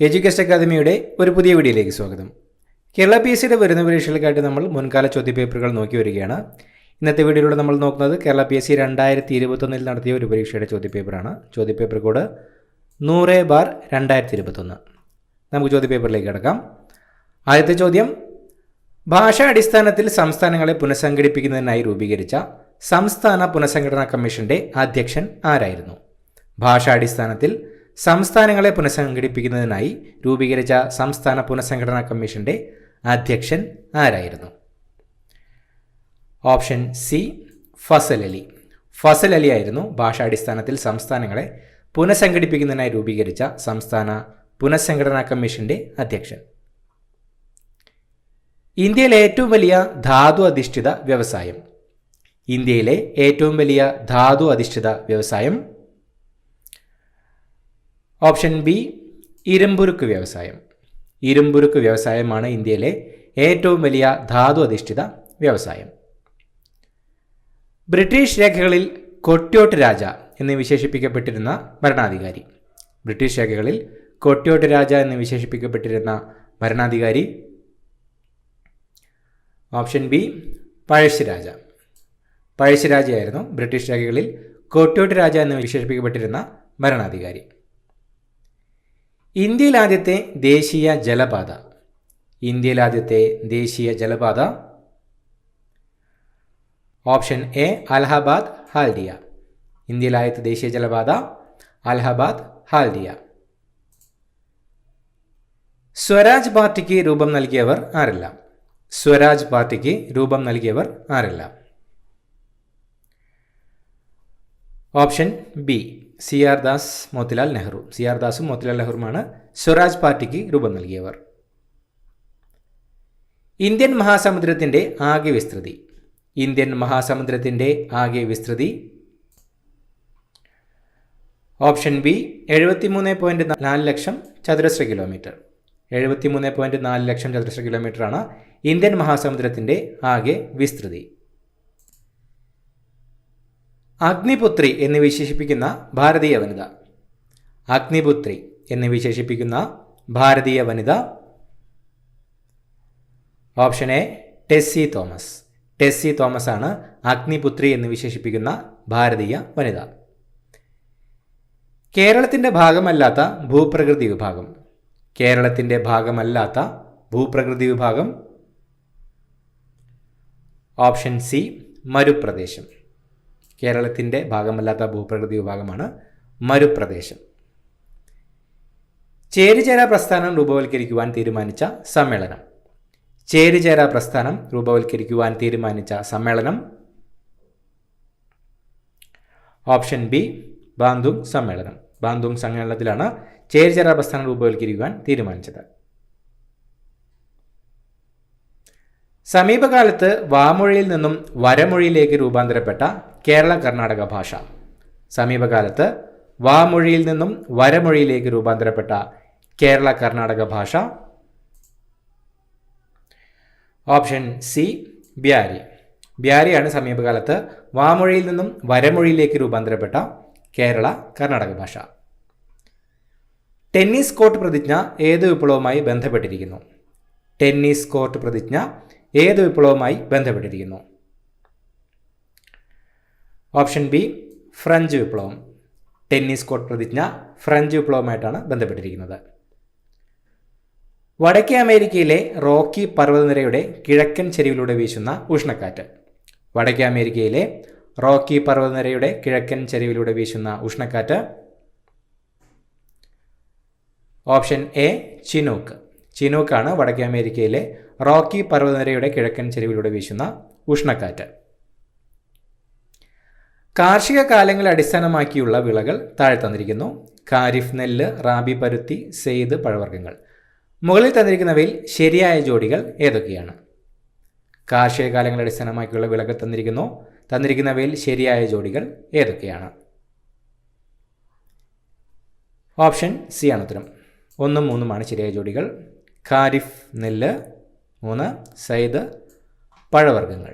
Education അക്കാദമിയുടെ ഒരു പുതിയ വീഡിയോയിലേക്ക് സ്വാഗതം. കേരള PSCയുടെ വരുന്ന പരീക്ഷകൾക്കായിട്ട് നമ്മൾ മുൻകാല ചോദ്യപേപ്പറുകൾ നോക്കി വരികയാണ്. ഇന്നത്തെ വീഡിയോയിലൂടെ നമ്മൾ നോക്കുന്നത് കേരള PSC 2021 നടത്തിയ ഒരു പരീക്ഷയുടെ ചോദ്യപേപ്പറാണ്. ചോദ്യപേപ്പർ കോഡ് 100/2021. നമുക്ക് ചോദ്യപേപ്പറിലേക്ക് കിടക്കാം. ആദ്യത്തെ ചോദ്യം, ഭാഷാടിസ്ഥാനത്തിൽ സംസ്ഥാനങ്ങളെ പുനഃസംഘടിപ്പിക്കുന്നതിനായി രൂപീകരിച്ച സംസ്ഥാന പുനഃസംഘടനാ കമ്മീഷന്റെ അധ്യക്ഷൻ ആരായിരുന്നു? ഭാഷാടിസ്ഥാനത്തിൽ സംസ്ഥാനങ്ങളെ പുനഃസംഘടിപ്പിക്കുന്നതിനായി രൂപീകരിച്ച സംസ്ഥാന പുനഃസംഘടനാ കമ്മീഷന്റെ അധ്യക്ഷൻ ആരായിരുന്നു? Option C, Fazal Ali. ഫസൽ അലി ആയിരുന്നു ഭാഷാടിസ്ഥാനത്തിൽ സംസ്ഥാനങ്ങളെ പുനഃസംഘടിപ്പിക്കുന്നതിനായി രൂപീകരിച്ച സംസ്ഥാന പുനഃസംഘടനാ കമ്മീഷന്റെ അധ്യക്ഷൻ. ഇന്ത്യയിലെ ഏറ്റവും വലിയ ധാതു അധിഷ്ഠിത വ്യവസായം. ഇന്ത്യയിലെ ഏറ്റവും വലിയ ധാതു അധിഷ്ഠിത വ്യവസായം. ഓപ്ഷൻ ബി, ഇരുമ്പുരുക്ക് വ്യവസായം. ഇരുമ്പുരുക്ക് വ്യവസായമാണ് ഇന്ത്യയിലെ ഏറ്റവും വലിയ ധാതു അധിഷ്ഠിത വ്യവസായം. ബ്രിട്ടീഷ് രേഖകളിൽ കൊട്യോട്ട് രാജ എന്ന് വിശേഷിപ്പിക്കപ്പെട്ടിരുന്ന ഭരണാധികാരി. ബ്രിട്ടീഷ് രേഖകളിൽ കൊട്യോട്ട് രാജ എന്ന് വിശേഷിപ്പിക്കപ്പെട്ടിരുന്ന ഭരണാധികാരി. Option B, Pazhassiraja. പഴശ്ശിരാജയായിരുന്നു ബ്രിട്ടീഷ് രേഖകളിൽ കൊട്യോട്ട് രാജ എന്ന് വിശേഷിപ്പിക്കപ്പെട്ടിരുന്ന ഭരണാധികാരി. ഇന്ത്യയിൽ ആദ്യത്തെ ദേശീയ ജലപാത. ഇന്ത്യയിൽ ആദ്യത്തെ ദേശീയ ജലപാത. Option A, Allahabad Haldia. ഇന്ത്യയിൽ ആദ്യത്തെ ദേശീയ ജലപാത അലഹബാദ് ഹാൽഡിയ. സ്വരാജ് പാർട്ടിക്ക് രൂപം നൽകിയവർ ആരെല്ലാം? സ്വരാജ് പാർട്ടിക്ക് രൂപം നൽകിയവർ ആരെല്ലാം? Option B, CR Das, Motilal Nehru. CR ദാസും മോത്തിലാൽ നെഹ്റുമാണ് സ്വരാജ് പാർട്ടിക്ക് രൂപം നൽകിയവർ. ഇന്ത്യൻ മഹാസമുദ്രത്തിന്റെ ആകെ വിസ്തൃതി. ഇന്ത്യൻ മഹാസമുദ്രത്തിന്റെ ആകെ വിസ്തൃതി. ഓപ്ഷൻ ബി, 73.4 ലക്ഷം ചതുരശ്ര കിലോമീറ്റർ. 73.4 ലക്ഷം ചതുരശ്ര കിലോമീറ്ററാണ് ഇന്ത്യൻ മഹാസമുദ്രത്തിന്റെ ആകെ വിസ്തൃതി. അഗ്നിപുത്രി എന്ന് വിശേഷിപ്പിക്കുന്ന ഭാരതീയ വനിത. അഗ്നിപുത്രി എന്ന് വിശേഷിപ്പിക്കുന്ന ഭാരതീയ വനിത. Option A, Tessy Thomas. ടെസ്സി തോമസ് ആണ് അഗ്നിപുത്രി എന്ന് വിശേഷിപ്പിക്കുന്ന ഭാരതീയ വനിത. കേരളത്തിന്റെ ഭാഗമല്ലാത്ത ഭൂപ്രകൃതി വിഭാഗം. കേരളത്തിന്റെ ഭാഗമല്ലാത്ത ഭൂപ്രകൃതി വിഭാഗം. ഓപ്ഷൻ സി, മരുപ്രദേശം. കേരളത്തിൻ്റെ ഭാഗമല്ലാത്ത ഭൂപ്രകൃതി വിഭാഗമാണ് മരുപ്രദേശം. ചേരിചേരാ പ്രസ്ഥാനം രൂപവൽക്കരിക്കുവാൻ തീരുമാനിച്ച സമ്മേളനം. ചേരിചേരാ പ്രസ്ഥാനം രൂപവൽക്കരിക്കുവാൻ തീരുമാനിച്ച സമ്മേളനം. ഓപ്ഷൻ ബി, ബാന്തുങ് സമ്മേളനം. ബാന്തുങ് സമ്മേളനത്തിലാണ് ചേരിചേരാ പ്രസ്ഥാനം രൂപവൽക്കരിക്കുവാൻ തീരുമാനിച്ചത്. സമീപകാലത്ത് വാമൊഴിയിൽ നിന്നും വരമൊഴിയിലേക്ക് രൂപാന്തരപ്പെട്ട കേരള കർണാടക ഭാഷ. സമീപകാലത്ത് വാമൊഴിയിൽ നിന്നും വരമൊഴിയിലേക്ക് രൂപാന്തരപ്പെട്ട കേരള കർണാടക ഭാഷ. Option C, Beary. ബ്യാരിയാണ് സമീപകാലത്ത് വാമൊഴിയിൽ നിന്നും വരമൊഴിയിലേക്ക് രൂപാന്തരപ്പെട്ട കേരള കർണാടക ഭാഷ. ടെന്നീസ് കോർട്ട് പ്രതിജ്ഞ ഏത് വിപ്ലവവുമായി ബന്ധപ്പെട്ടിരിക്കുന്നു? ടെന്നീസ് കോർട്ട് പ്രതിജ്ഞ ഏത് വിപ്ലവവുമായി ബന്ധപ്പെട്ടിരിക്കുന്നു? ഓപ്ഷൻ ബി, ഫ്രഞ്ച് വിപ്ലവം. ടെന്നീസ് കോർട്ട് പ്രതിജ്ഞ ഫ്രഞ്ച് വിപ്ലവവുമായിട്ടാണ് ബന്ധപ്പെട്ടിരിക്കുന്നത്. വടക്കേ അമേരിക്കയിലെ റോക്കി പർവ്വതനിരയുടെ കിഴക്കൻ ചെരിവിലൂടെ വീശുന്ന ഉഷ്ണക്കാറ്റ്. വടക്കേ അമേരിക്കയിലെ റോക്കി പർവ്വതനിരയുടെ കിഴക്കൻ ചെരിവിലൂടെ വീശുന്ന ഉഷ്ണക്കാറ്റ്. Option A, chinook. ചിനൂക്കാണ് വടക്കേ അമേരിക്കയിലെ റോക്കി പർവ്വതനിരയുടെ കിഴക്കൻ ചെരിവിലൂടെ വീശുന്ന ഉഷ്ണക്കാറ്റ്. കാർഷിക കാലങ്ങളെ അടിസ്ഥാനമാക്കിയുള്ള വിളകൾ താഴെ തന്നിരിക്കുന്നു. ഖാരിഫ് നെല്ല്, റാബി പരുത്തി, സെയ്ദ് പഴവർഗ്ഗങ്ങൾ. മുകളിൽ തന്നിരിക്കുന്നവയിൽ ശരിയായ ജോഡികൾ ഏതൊക്കെയാണ്? കാർഷിക കാലങ്ങളെ അടിസ്ഥാനമാക്കിയുള്ള വിളകൾ തന്നിരിക്കുന്നു. തന്നിരിക്കുന്നവയിൽ ശരിയായ ജോഡികൾ ഏതൊക്കെയാണ്? ഓപ്ഷൻ സി ആണ് ഉത്തരം. 1ഉം 3ഉമാണ് ശരിയായ ജോഡികൾ. ഖാരിഫ് നെല്ല്, 3 സെയ്ദ് പഴവർഗ്ഗങ്ങൾ.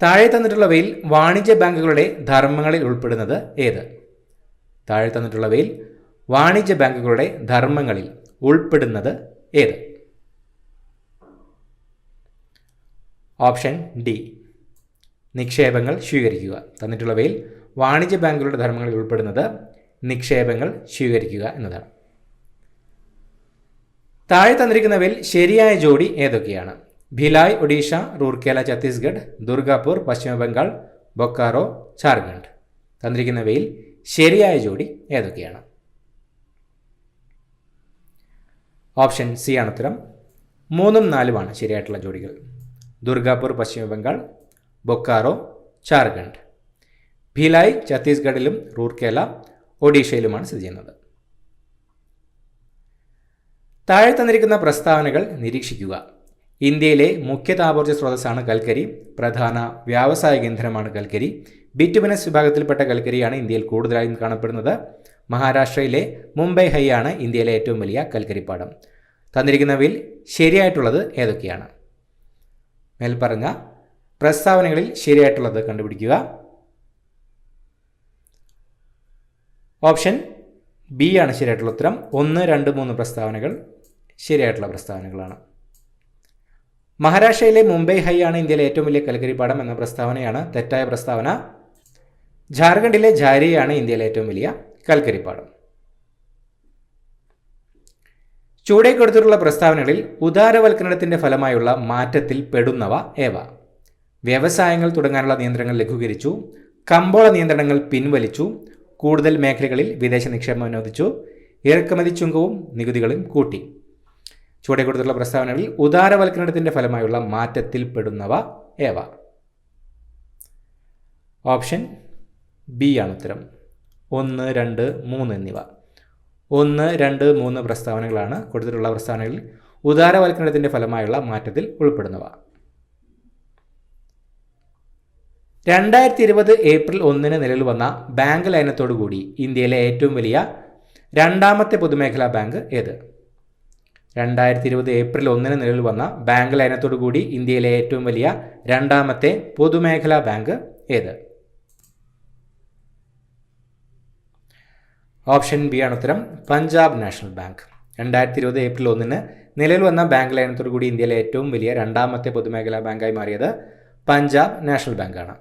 താഴെ തന്നിട്ടുള്ളവയിൽ വാണിജ്യ ബാങ്കുകളുടെ ധർമ്മങ്ങളിൽ ഉൾപ്പെടുന്നത് ഏത്? താഴെ തന്നിട്ടുള്ളവയിൽ വാണിജ്യ ബാങ്കുകളുടെ ധർമ്മങ്ങളിൽ ഉൾപ്പെടുന്നത് ഏത്? ഓപ്ഷൻ ഡി, നിക്ഷേപങ്ങൾ സ്വീകരിക്കുക. തന്നിട്ടുള്ളവയിൽ വാണിജ്യ ബാങ്കുകളുടെ ധർമ്മങ്ങളിൽ ഉൾപ്പെടുന്നത് നിക്ഷേപങ്ങൾ സ്വീകരിക്കുക എന്നതാണ്. താഴെ തന്നിരിക്കുന്നവയിൽ ശരിയായ ജോഡി ഏതൊക്കെയാണ്? ഭിലായ് ഒഡീഷ, റൂർക്കേല ഛത്തീസ്ഗഡ്, ദുർഗാപൂർ പശ്ചിമ ബംഗാൾ, ബൊക്കാറോ ജാർഖണ്ഡ്. തന്നിരിക്കുന്നവയിൽ ശരിയായ ജോഡി ഏതൊക്കെയാണ്? ഓപ്ഷൻ സി ആണ് ഉത്തരം. 3ഉം 4ഉമാണ് ശരിയായിട്ടുള്ള ജോഡികൾ. ദുർഗാപൂർ പശ്ചിമ ബംഗാൾ, ബൊക്കാറോ ജാർഖണ്ഡ്. ഭിലായ് ഛത്തീസ്ഗഡിലും റൂർക്കേല ഒഡീഷയിലുമാണ് സ്ഥിതി ചെയ്യുന്നത്. താഴെ തന്നിരിക്കുന്ന പ്രസ്താവനകൾ നിരീക്ഷിക്കുക. ഇന്ത്യയിലെ മുഖ്യ താപോർജ്ജ സ്രോതസ്സാണ് കൽക്കരി. പ്രധാന വ്യാവസായിക ഇന്ധനമാണ് കൽക്കരി. ബിറ്റുമിനസ് വിഭാഗത്തിൽപ്പെട്ട കൽക്കരിയാണ് ഇന്ത്യയിൽ കൂടുതലായും കാണപ്പെടുന്നത്. മഹാരാഷ്ട്രയിലെ മുംബൈ ഹൈ ആണ് ഇന്ത്യയിലെ ഏറ്റവും വലിയ കൽക്കരിപ്പാടം. തന്നിരിക്കുന്നവയിൽ ശരിയായിട്ടുള്ളത് ഏതൊക്കെയാണ്? മേൽപ്പറഞ്ഞ പ്രസ്താവനകളിൽ ശരിയായിട്ടുള്ളത് കണ്ടുപിടിക്കുക. ഓപ്ഷൻ ബി ആണ് ശരിയായിട്ടുള്ള ഉത്തരം. 1, 2, 3 പ്രസ്താവനകൾ ശരിയായിട്ടുള്ള പ്രസ്താവനകളാണ്. മഹാരാഷ്ട്രയിലെ മുംബൈ ഹൈ ആണ് ഇന്ത്യയിലെ ഏറ്റവും വലിയ കൽക്കരിപ്പാടം എന്ന പ്രസ്താവനയാണ് തെറ്റായ പ്രസ്താവന. ജാർഖണ്ഡിലെ ഝാരിയാണ് ഇന്ത്യയിലെ ഏറ്റവും വലിയ കൽക്കരിപ്പാടം. ചുവടെ കൊടുത്തിട്ടുള്ള പ്രസ്താവനകളിൽ ഉദാരവൽക്കരണത്തിന്റെ ഫലമായുള്ള മാറ്റത്തിൽ പെടുന്നവ ഏവ? വ്യവസായങ്ങൾ തുടങ്ങാനുള്ള നിയന്ത്രണങ്ങൾ ലഘൂകരിച്ചു, കമ്പോള നിയന്ത്രണങ്ങൾ പിൻവലിച്ചു, കൂടുതൽ മേഖലകളിൽ വിദേശ നിക്ഷേപം അനുവദിച്ചു, ഇറക്കുമതി ചുങ്കവും നികുതികളും കൂട്ടി. ചുവടെ കൊടുത്തിട്ടുള്ള പ്രസ്താവനകളിൽ ഉദാരവൽക്കരണത്തിന്റെ ഫലമായുള്ള മാറ്റത്തിൽ പെടുന്നവ ഏവ? ഓപ്ഷൻ ബി ആണ് ഉത്തരം. 1, 2, 3 എന്നിവ. 1, 2, 3 പ്രസ്താവനകളാണ് കൊടുത്തിട്ടുള്ള പ്രസ്താവനകളിൽ ഉദാരവൽക്കരണത്തിന്റെ ഫലമായുള്ള മാറ്റത്തിൽ ഉൾപ്പെടുന്നവ. 2020 ഏപ്രിൽ 1 നിലവിൽ വന്ന ബാങ്ക് ലയനത്തോടുകൂടി ഇന്ത്യയിലെ ഏറ്റവും വലിയ രണ്ടാമത്തെ പൊതുമേഖലാ ബാങ്ക് ഏത്? 2020 ഏപ്രിൽ 1 നിലവിൽ വന്ന ബാങ്ക് ലയനത്തോടുകൂടി ഇന്ത്യയിലെ ഏറ്റവും വലിയ രണ്ടാമത്തെ പൊതുമേഖലാ ബാങ്ക് ഏത്? ഓപ്ഷൻ ബി ആണ് ഉത്തരം. Punjab national bank. 2020 ഏപ്രിൽ 1 നിലവിൽ വന്ന ബാങ്ക് ലയനത്തോടുകൂടി ഇന്ത്യയിലെ ഏറ്റവും വലിയ രണ്ടാമത്തെ പൊതുമേഖലാ ബാങ്കായി മാറിയത് പഞ്ചാബ് നാഷണൽ ബാങ്കാണ്.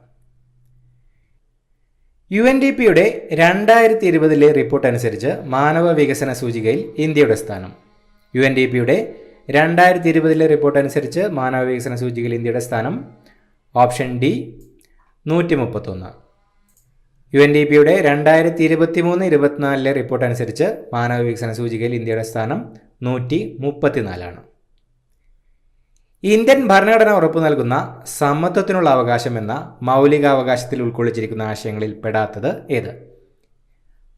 UNDPയുടെ 2020 റിപ്പോർട്ട് അനുസരിച്ച് മാനവ വികസന സൂചികയിൽ ഇന്ത്യയുടെ സ്ഥാനം. UNDPയുടെ 2020 റിപ്പോർട്ട് അനുസരിച്ച് മാനവ വികസന സൂചികയിൽ ഇന്ത്യയുടെ സ്ഥാനം ഓപ്ഷൻ ഡി 131. UNDPയുടെ 2023-24 റിപ്പോർട്ട് അനുസരിച്ച് മാനവ വികസന സൂചികയിൽ ഇന്ത്യയുടെ സ്ഥാനം 134. ഇന്ത്യൻ ഭരണഘടന ഉറപ്പു നൽകുന്ന സമത്വത്തിനുള്ള അവകാശം എന്ന മൗലികാവകാശത്തിൽ ഉൾക്കൊള്ളിച്ചിരിക്കുന്ന ആശയങ്ങളിൽ പെടാത്തത് ഏത്?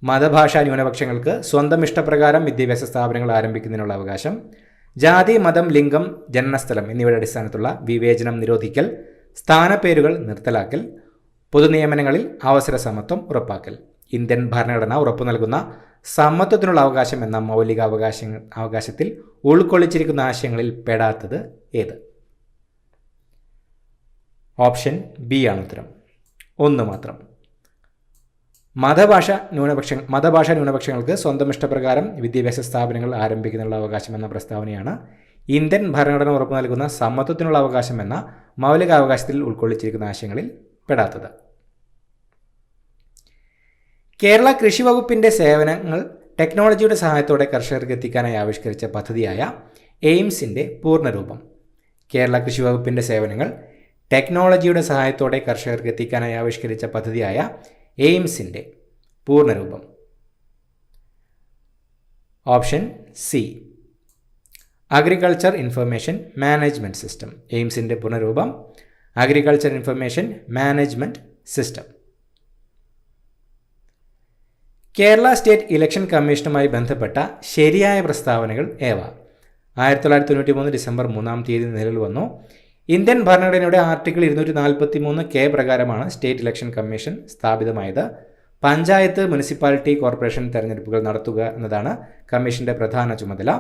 മതഭാഷാ ന്യൂനപക്ഷങ്ങൾക്ക് സ്വന്തം ഇഷ്ടപ്രകാരം വിദ്യാഭ്യാസ സ്ഥാപനങ്ങൾ ആരംഭിക്കുന്നതിനുള്ള അവകാശം, ജാതി, മതം, ലിംഗം, ജനനസ്ഥലം എന്നിവയുടെ അടിസ്ഥാനത്തിലുള്ള വിവേചനം നിരോധിക്കൽ, സ്ഥാനപ്പേരുകൾ നിർത്തലാക്കൽ, പൊതുനിയമനങ്ങളിൽ അവസര സമത്വം ഉറപ്പാക്കൽ. ഇന്ത്യൻ ഭരണഘടന ഉറപ്പു നൽകുന്ന സമത്വത്തിനുള്ള അവകാശം എന്ന മൗലിക അവകാശത്തിൽ ഉൾക്കൊള്ളിച്ചിരിക്കുന്ന ആശയങ്ങളിൽ പെടാത്തത് ഏത്? ഓപ്ഷൻ ബി ആണ് ഉത്തരം. 1 മാത്രം. മതഭാഷാ ന്യൂനപക്ഷങ്ങൾക്ക് സ്വന്തം ഇഷ്ടപ്രകാരം വിദ്യാഭ്യാസ സ്ഥാപനങ്ങൾ ആരംഭിക്കുന്നതിനുള്ള അവകാശം എന്ന പ്രസ്താവനയാണ് ഇന്ത്യൻ ഭരണഘടന ഉറപ്പു നൽകുന്ന സമത്വത്തിനുള്ള അവകാശം എന്ന മൗലികാവകാശത്തിൽ ഉൾക്കൊള്ളിച്ചിരിക്കുന്ന ആശയങ്ങളിൽ പെടാത്തത്. കേരള കൃഷി വകുപ്പിൻ്റെ സേവനങ്ങൾ ടെക്നോളജിയുടെ സഹായത്തോടെ കർഷകർക്ക് എത്തിക്കാനായി ആവിഷ്കരിച്ച പദ്ധതിയായ എയിംസിൻ്റെ പൂർണ്ണരൂപം. കേരള കൃഷി വകുപ്പിൻ്റെ സേവനങ്ങൾ ടെക്നോളജിയുടെ സഹായത്തോടെ കർഷകർക്ക് എത്തിക്കാനായി ആവിഷ്കരിച്ച പദ്ധതിയായ എയിംസിൻ്റെ പൂർണ്ണരൂപം. Option C agriculture information management system. എയിംസിൻ്റെ പൂർണ്ണരൂപം agriculture information management system. Kerala state election കമ്മീഷനുമായി ബന്ധപ്പെട്ട ശരിയായ പ്രസ്താവനകൾ ഏവ? 1993 ഡിസംബർ 3 നിലവിൽ വന്നു. ഇന്ത്യൻ ഭരണഘടനയുടെ ആർട്ടിക്കിൾ 243K പ്രകാരമാണ് സ്റ്റേറ്റ് ഇലക്ഷൻ കമ്മീഷൻ സ്ഥാപിതമായത്. പഞ്ചായത്ത്, മുനിസിപ്പാലിറ്റി, കോർപ്പറേഷൻ തെരഞ്ഞെടുപ്പുകൾ നടത്തുക എന്നതാണ് കമ്മീഷന്റെ പ്രധാന ചുമതല.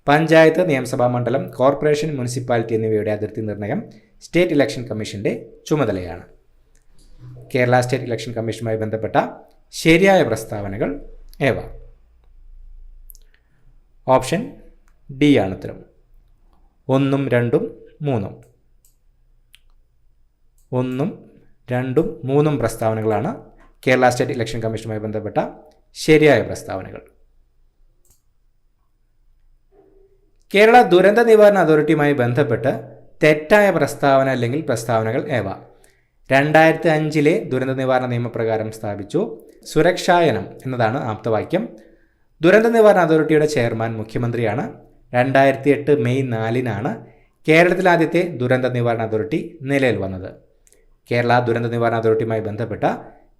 പഞ്ചായത്ത്, നിയമസഭാ മണ്ഡലം, കോർപ്പറേഷൻ, മുനിസിപ്പാലിറ്റി എന്നിവയുടെ അതിർത്തി നിർണ്ണയം സ്റ്റേറ്റ് ഇലക്ഷൻ കമ്മീഷന്റെ ചുമതലയാണ്. കേരള സ്റ്റേറ്റ് ഇലക്ഷൻ കമ്മീഷനുമായി ബന്ധപ്പെട്ട ശരിയായ പ്രസ്താവനകൾ ഏവ? ഓപ്ഷൻ ഡി ആണ് ഉത്തരം. 1, 2, 3. 1, 2, 3 പ്രസ്താവനകളാണ് കേരള സ്റ്റേറ്റ് ഇലക്ഷൻ കമ്മീഷനുമായി ബന്ധപ്പെട്ട ശരിയായ പ്രസ്താവനകൾ. കേരള ദുരന്ത നിവാരണ അതോറിറ്റിയുമായി ബന്ധപ്പെട്ട് തെറ്റായ പ്രസ്താവന അല്ലെങ്കിൽ പ്രസ്താവനകൾ ഏവ? 2005 ദുരന്ത നിവാരണ നിയമപ്രകാരം സ്ഥാപിച്ചു. സുരക്ഷായനം എന്നതാണ് ആപ്തവാക്യം. ദുരന്ത നിവാരണ അതോറിറ്റിയുടെ ചെയർമാൻ മുഖ്യമന്ത്രിയാണ്. 2008 മെയ് 4 കേരളത്തിലെ ആദ്യത്തെ ദുരന്ത നിവാരണ അതോറിറ്റി നിലയിൽ വന്നത്. കേരള ദുരന്ത നിവാരണ അതോറിറ്റിയുമായി ബന്ധപ്പെട്ട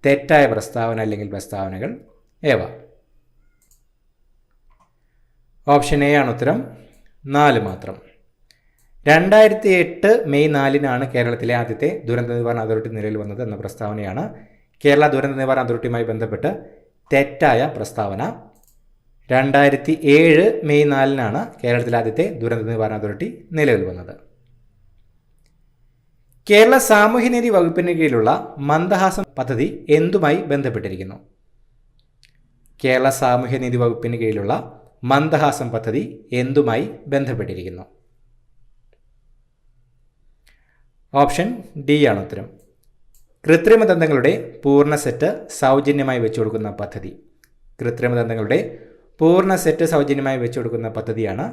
തെറ്റായ പ്രസ്താവന അല്ലെങ്കിൽ പ്രസ്താവനകൾ ഏവ? ഓപ്ഷൻ എ ആണ് ഉത്തരം. 4 മാത്രം. 2008 മെയ് 4 കേരളത്തിലെ ആദ്യത്തെ ദുരന്ത നിവാരണ അതോറിറ്റി നിലയിൽ വന്നത് എന്ന പ്രസ്താവനയാണ് കേരള ദുരന്ത നിവാരണ അതോറിറ്റിയുമായി ബന്ധപ്പെട്ട് തെറ്റായ പ്രസ്താവന. 2007 മെയ് 4 കേരളത്തിലെ ആദ്യത്തെ ദുരന്ത നിവാരണ അതോറിറ്റി നിലവിൽ വന്നത്. കേരള സാമൂഹ്യനീതി വകുപ്പിന് കീഴിലുള്ള മന്ദഹാസം പദ്ധതി എന്തുമായി ബന്ധപ്പെട്ടിരിക്കുന്നു? കേരള സാമൂഹ്യനീതി വകുപ്പിന് കീഴിലുള്ള മന്ദഹാസം പദ്ധതി എന്തുമായി ബന്ധപ്പെട്ടിരിക്കുന്നു? ഓപ്ഷൻ ഡി ആണ് ഉത്തരം. കൃത്രിമ ദന്തങ്ങളുടെ പൂർണ്ണ സെറ്റ് സൗജന്യമായി വെച്ചു കൊടുക്കുന്ന പദ്ധതി. കൃത്രിമ ദന്തങ്ങളുടെ പൂർണ്ണ സെറ്റ് സൗജന്യമായി വെച്ചു കൊടുക്കുന്ന പദ്ധതിയാണ്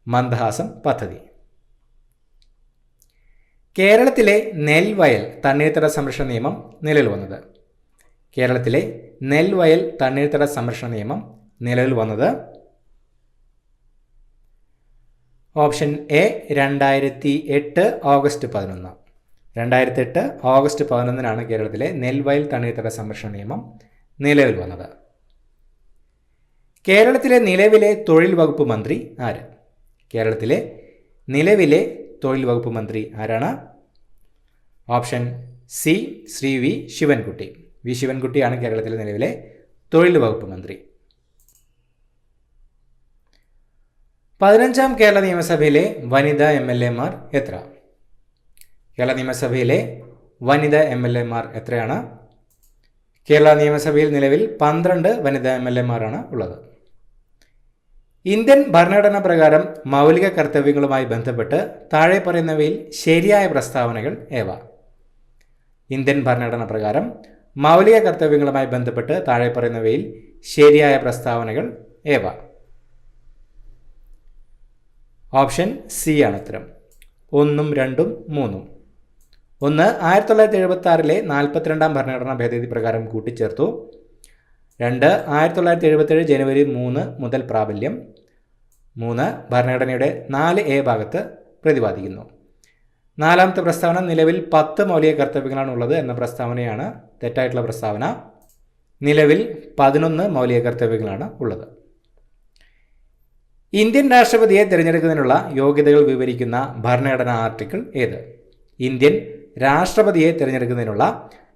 മന്ദഹാസം പദ്ധതി. കേരളത്തിലെ നെൽവയൽ തണ്ണീർത്തട സംരക്ഷണ നിയമം നിലവിൽ വന്നത്? കേരളത്തിലെ നെൽവയൽ തണ്ണീർത്തട സംരക്ഷണ നിയമം നിലവിൽ വന്നത് ഓപ്ഷൻ എ 2008 ഓഗസ്റ്റ് 11. 2008 ഓഗസ്റ്റ് 11 കേരളത്തിലെ നെൽവയൽ തണ്ണീർത്തട സംരക്ഷണ നിയമം നിലവിൽ വന്നത്. കേരളത്തിലെ നിലവിലെ തൊഴിൽ വകുപ്പ് മന്ത്രി ആര്? കേരളത്തിലെ നിലവിലെ തൊഴിൽ വകുപ്പ് മന്ത്രി ആരാണ്? Option C Shri V Sivankutty. V ശിവൻകുട്ടിയാണ് കേരളത്തിലെ നിലവിലെ തൊഴിൽ വകുപ്പ് മന്ത്രി. 15ാം കേരള നിയമസഭയിലെ വനിതാ MLA മാർ എത്ര? കേരള നിയമസഭയിലെ വനിതാ MLA മാർ എത്രയാണ്? കേരള നിയമസഭയിൽ നിലവിൽ 12 വനിതാ MLA മാരാണ് ഉള്ളത്. ഇന്ത്യൻ ഭരണഘടന പ്രകാരം മൗലിക കർത്തവ്യങ്ങളുമായി ബന്ധപ്പെട്ട് താഴെ പറയുന്നവയിൽ ശരിയായ പ്രസ്താവനകൾ ഏവ? ഇന്ത്യൻ ഭരണഘടന പ്രകാരം മൗലിക കർത്തവ്യങ്ങളുമായി ബന്ധപ്പെട്ട് താഴെ പറയുന്നവയിൽ ശരിയായ പ്രസ്താവനകൾ ഏവ? ഓപ്ഷൻ സി ആണ് ഉത്തരം. 1, 2, 3. 1 1976 42ാം ഭരണഘടനാ ഭേദഗതി പ്രകാരം കൂട്ടിച്ചേർത്തു. 2 1977 ജനുവരി 3 മുതൽ പ്രാബല്യം. 3 ഭരണഘടനയുടെ 4A ഭാഗത്ത് പ്രതിപാദിക്കുന്നു. 4ാമത്തെ പ്രസ്താവന നിലവിൽ 10 മൗലിക കർത്തവ്യങ്ങളാണ് ഉള്ളത് എന്ന പ്രസ്താവനയാണ് തെറ്റായിട്ടുള്ള പ്രസ്താവന. നിലവിൽ 11 മൗലിക കർത്തവ്യങ്ങളാണ് ഉള്ളത്. ഇന്ത്യൻ രാഷ്ട്രപതിയെ തിരഞ്ഞെടുക്കുന്നതിനുള്ള യോഗ്യതകൾ വിവരിക്കുന്ന ഭരണഘടനാ ആർട്ടിക്കിൾ ഏത്? ഇന്ത്യൻ രാഷ്ട്രപതിയെ തിരഞ്ഞെടുക്കുന്നതിനുള്ള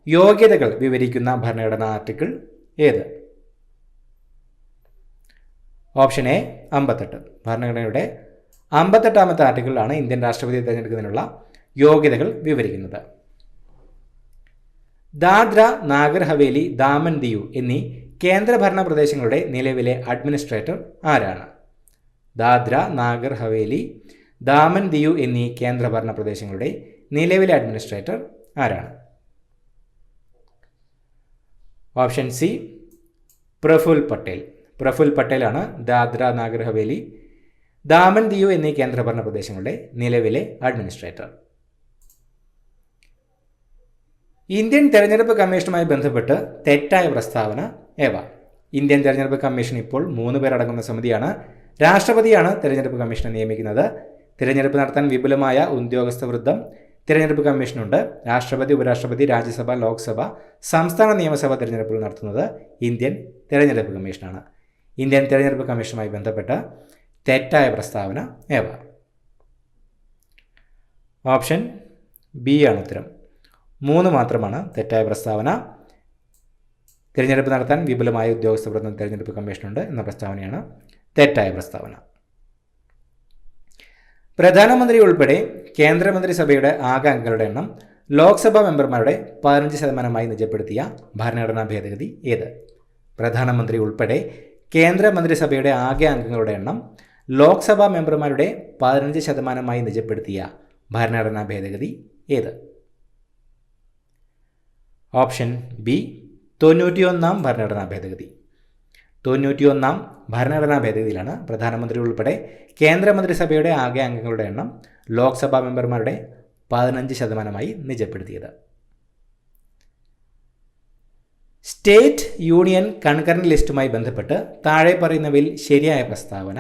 യോഗ്യതകൾ വിവരിക്കുന്ന ഭരണഘടനാ ആർട്ടിക്കിൾ ഏത്? Option A 58. ഭരണഘടനയുടെ 58ാമത്തെ ആർട്ടിക്കിളാണ് ഇന്ത്യൻ രാഷ്ട്രപതിയെ തിരഞ്ഞെടുക്കുന്നതിനുള്ള യോഗ്യതകൾ വിവരിക്കുന്നത്. ദാദ്ര, നാഗർ ഹവേലി, ദാമൻ ദിയു എന്നീ കേന്ദ്രഭരണ പ്രദേശങ്ങളുടെ നിലവിലെ അഡ്മിനിസ്ട്രേറ്റർ ആരാണ്? ദാദ്ര, നാഗർ ഹവേലി, ദാമൻ ദിയു എന്നീ കേന്ദ്രഭരണ പ്രദേശങ്ങളുടെ നിലവിലെ അഡ്മിനിസ്ട്രേറ്റർ ആരാണ്? Option C Praful Patel. പ്രഫുൽ പട്ടേലാണ് ദാദ്ര, നാഗർ ഹവേലി, ദാമൻ ദിയു എന്നീ കേന്ദ്രഭരണ പ്രദേശങ്ങളുടെ നിലവിലെ അഡ്മിനിസ്ട്രേറ്റർ. ഇന്ത്യൻ തെരഞ്ഞെടുപ്പ് കമ്മീഷനുമായി ബന്ധപ്പെട്ട് തെറ്റായ പ്രസ്താവന ഏവ? ഇന്ത്യൻ തെരഞ്ഞെടുപ്പ് കമ്മീഷൻ ഇപ്പോൾ 3 പേരടങ്ങുന്ന സമിതിയാണ്. രാഷ്ട്രപതിയാണ് തെരഞ്ഞെടുപ്പ് കമ്മീഷനെ നിയമിക്കുന്നത്. തിരഞ്ഞെടുപ്പ് നടത്താൻ വിപുലമായ ഉദ്യോഗസ്ഥ വൃന്ദം തിരഞ്ഞെടുപ്പ് കമ്മീഷനുണ്ട്. രാഷ്ട്രപതി, ഉപരാഷ്ട്രപതി, രാജ്യസഭ, ലോക്സഭ, സംസ്ഥാന നിയമസഭ തിരഞ്ഞെടുപ്പുകൾ നടത്തുന്നത് ഇന്ത്യൻ തെരഞ്ഞെടുപ്പ് കമ്മീഷനാണ്. ഇന്ത്യൻ തെരഞ്ഞെടുപ്പ് കമ്മീഷനുമായി ബന്ധപ്പെട്ട തെറ്റായ പ്രസ്താവന ഏവ? ഓപ്ഷൻ ബി ആണ് ഉത്തരം. 3 മാത്രമാണ് തെറ്റായ പ്രസ്താവന. തിരഞ്ഞെടുപ്പ് നടത്താൻ വിപുലമായ ഉദ്യോഗസ്ഥ വൃന്ദം തിരഞ്ഞെടുപ്പ് കമ്മീഷനുണ്ട് എന്ന പ്രസ്താവനയാണ് തെറ്റായ പ്രസ്താവന. പ്രധാനമന്ത്രി ഉൾപ്പെടെ കേന്ദ്രമന്ത്രിസഭയുടെ ആകെ അംഗങ്ങളുടെ എണ്ണം ലോക്സഭാ മെമ്പർമാരുടെ 15% നിജപ്പെടുത്തിയ ഭരണഘടനാ ഭേദഗതി ഏത്? പ്രധാനമന്ത്രി ഉൾപ്പെടെ കേന്ദ്രമന്ത്രിസഭയുടെ ആകെ അംഗങ്ങളുടെ എണ്ണം ലോക്സഭാ മെമ്പർമാരുടെ 15% നിജപ്പെടുത്തിയ ഭരണഘടനാ ഭേദഗതി ഏത്? ഓപ്ഷൻ ബി 91-ാം ഭരണഘടനാ ഭേദഗതി. 91-ാം ഭരണഘടനാ ഭേദഗതിയിലാണ് പ്രധാനമന്ത്രി ഉൾപ്പെടെ കേന്ദ്രമന്ത്രിസഭയുടെ ആകെ അംഗങ്ങളുടെ എണ്ണം ലോക്സഭാ മെമ്പർമാരുടെ 15% നിജപ്പെടുത്തിയത്. സ്റ്റേറ്റ് യൂണിയൻ കൺകറന്റ് ലിസ്റ്റുമായി ബന്ധപ്പെട്ട് താഴെ പറയുന്നവയിൽ ശരിയായ പ്രസ്താവന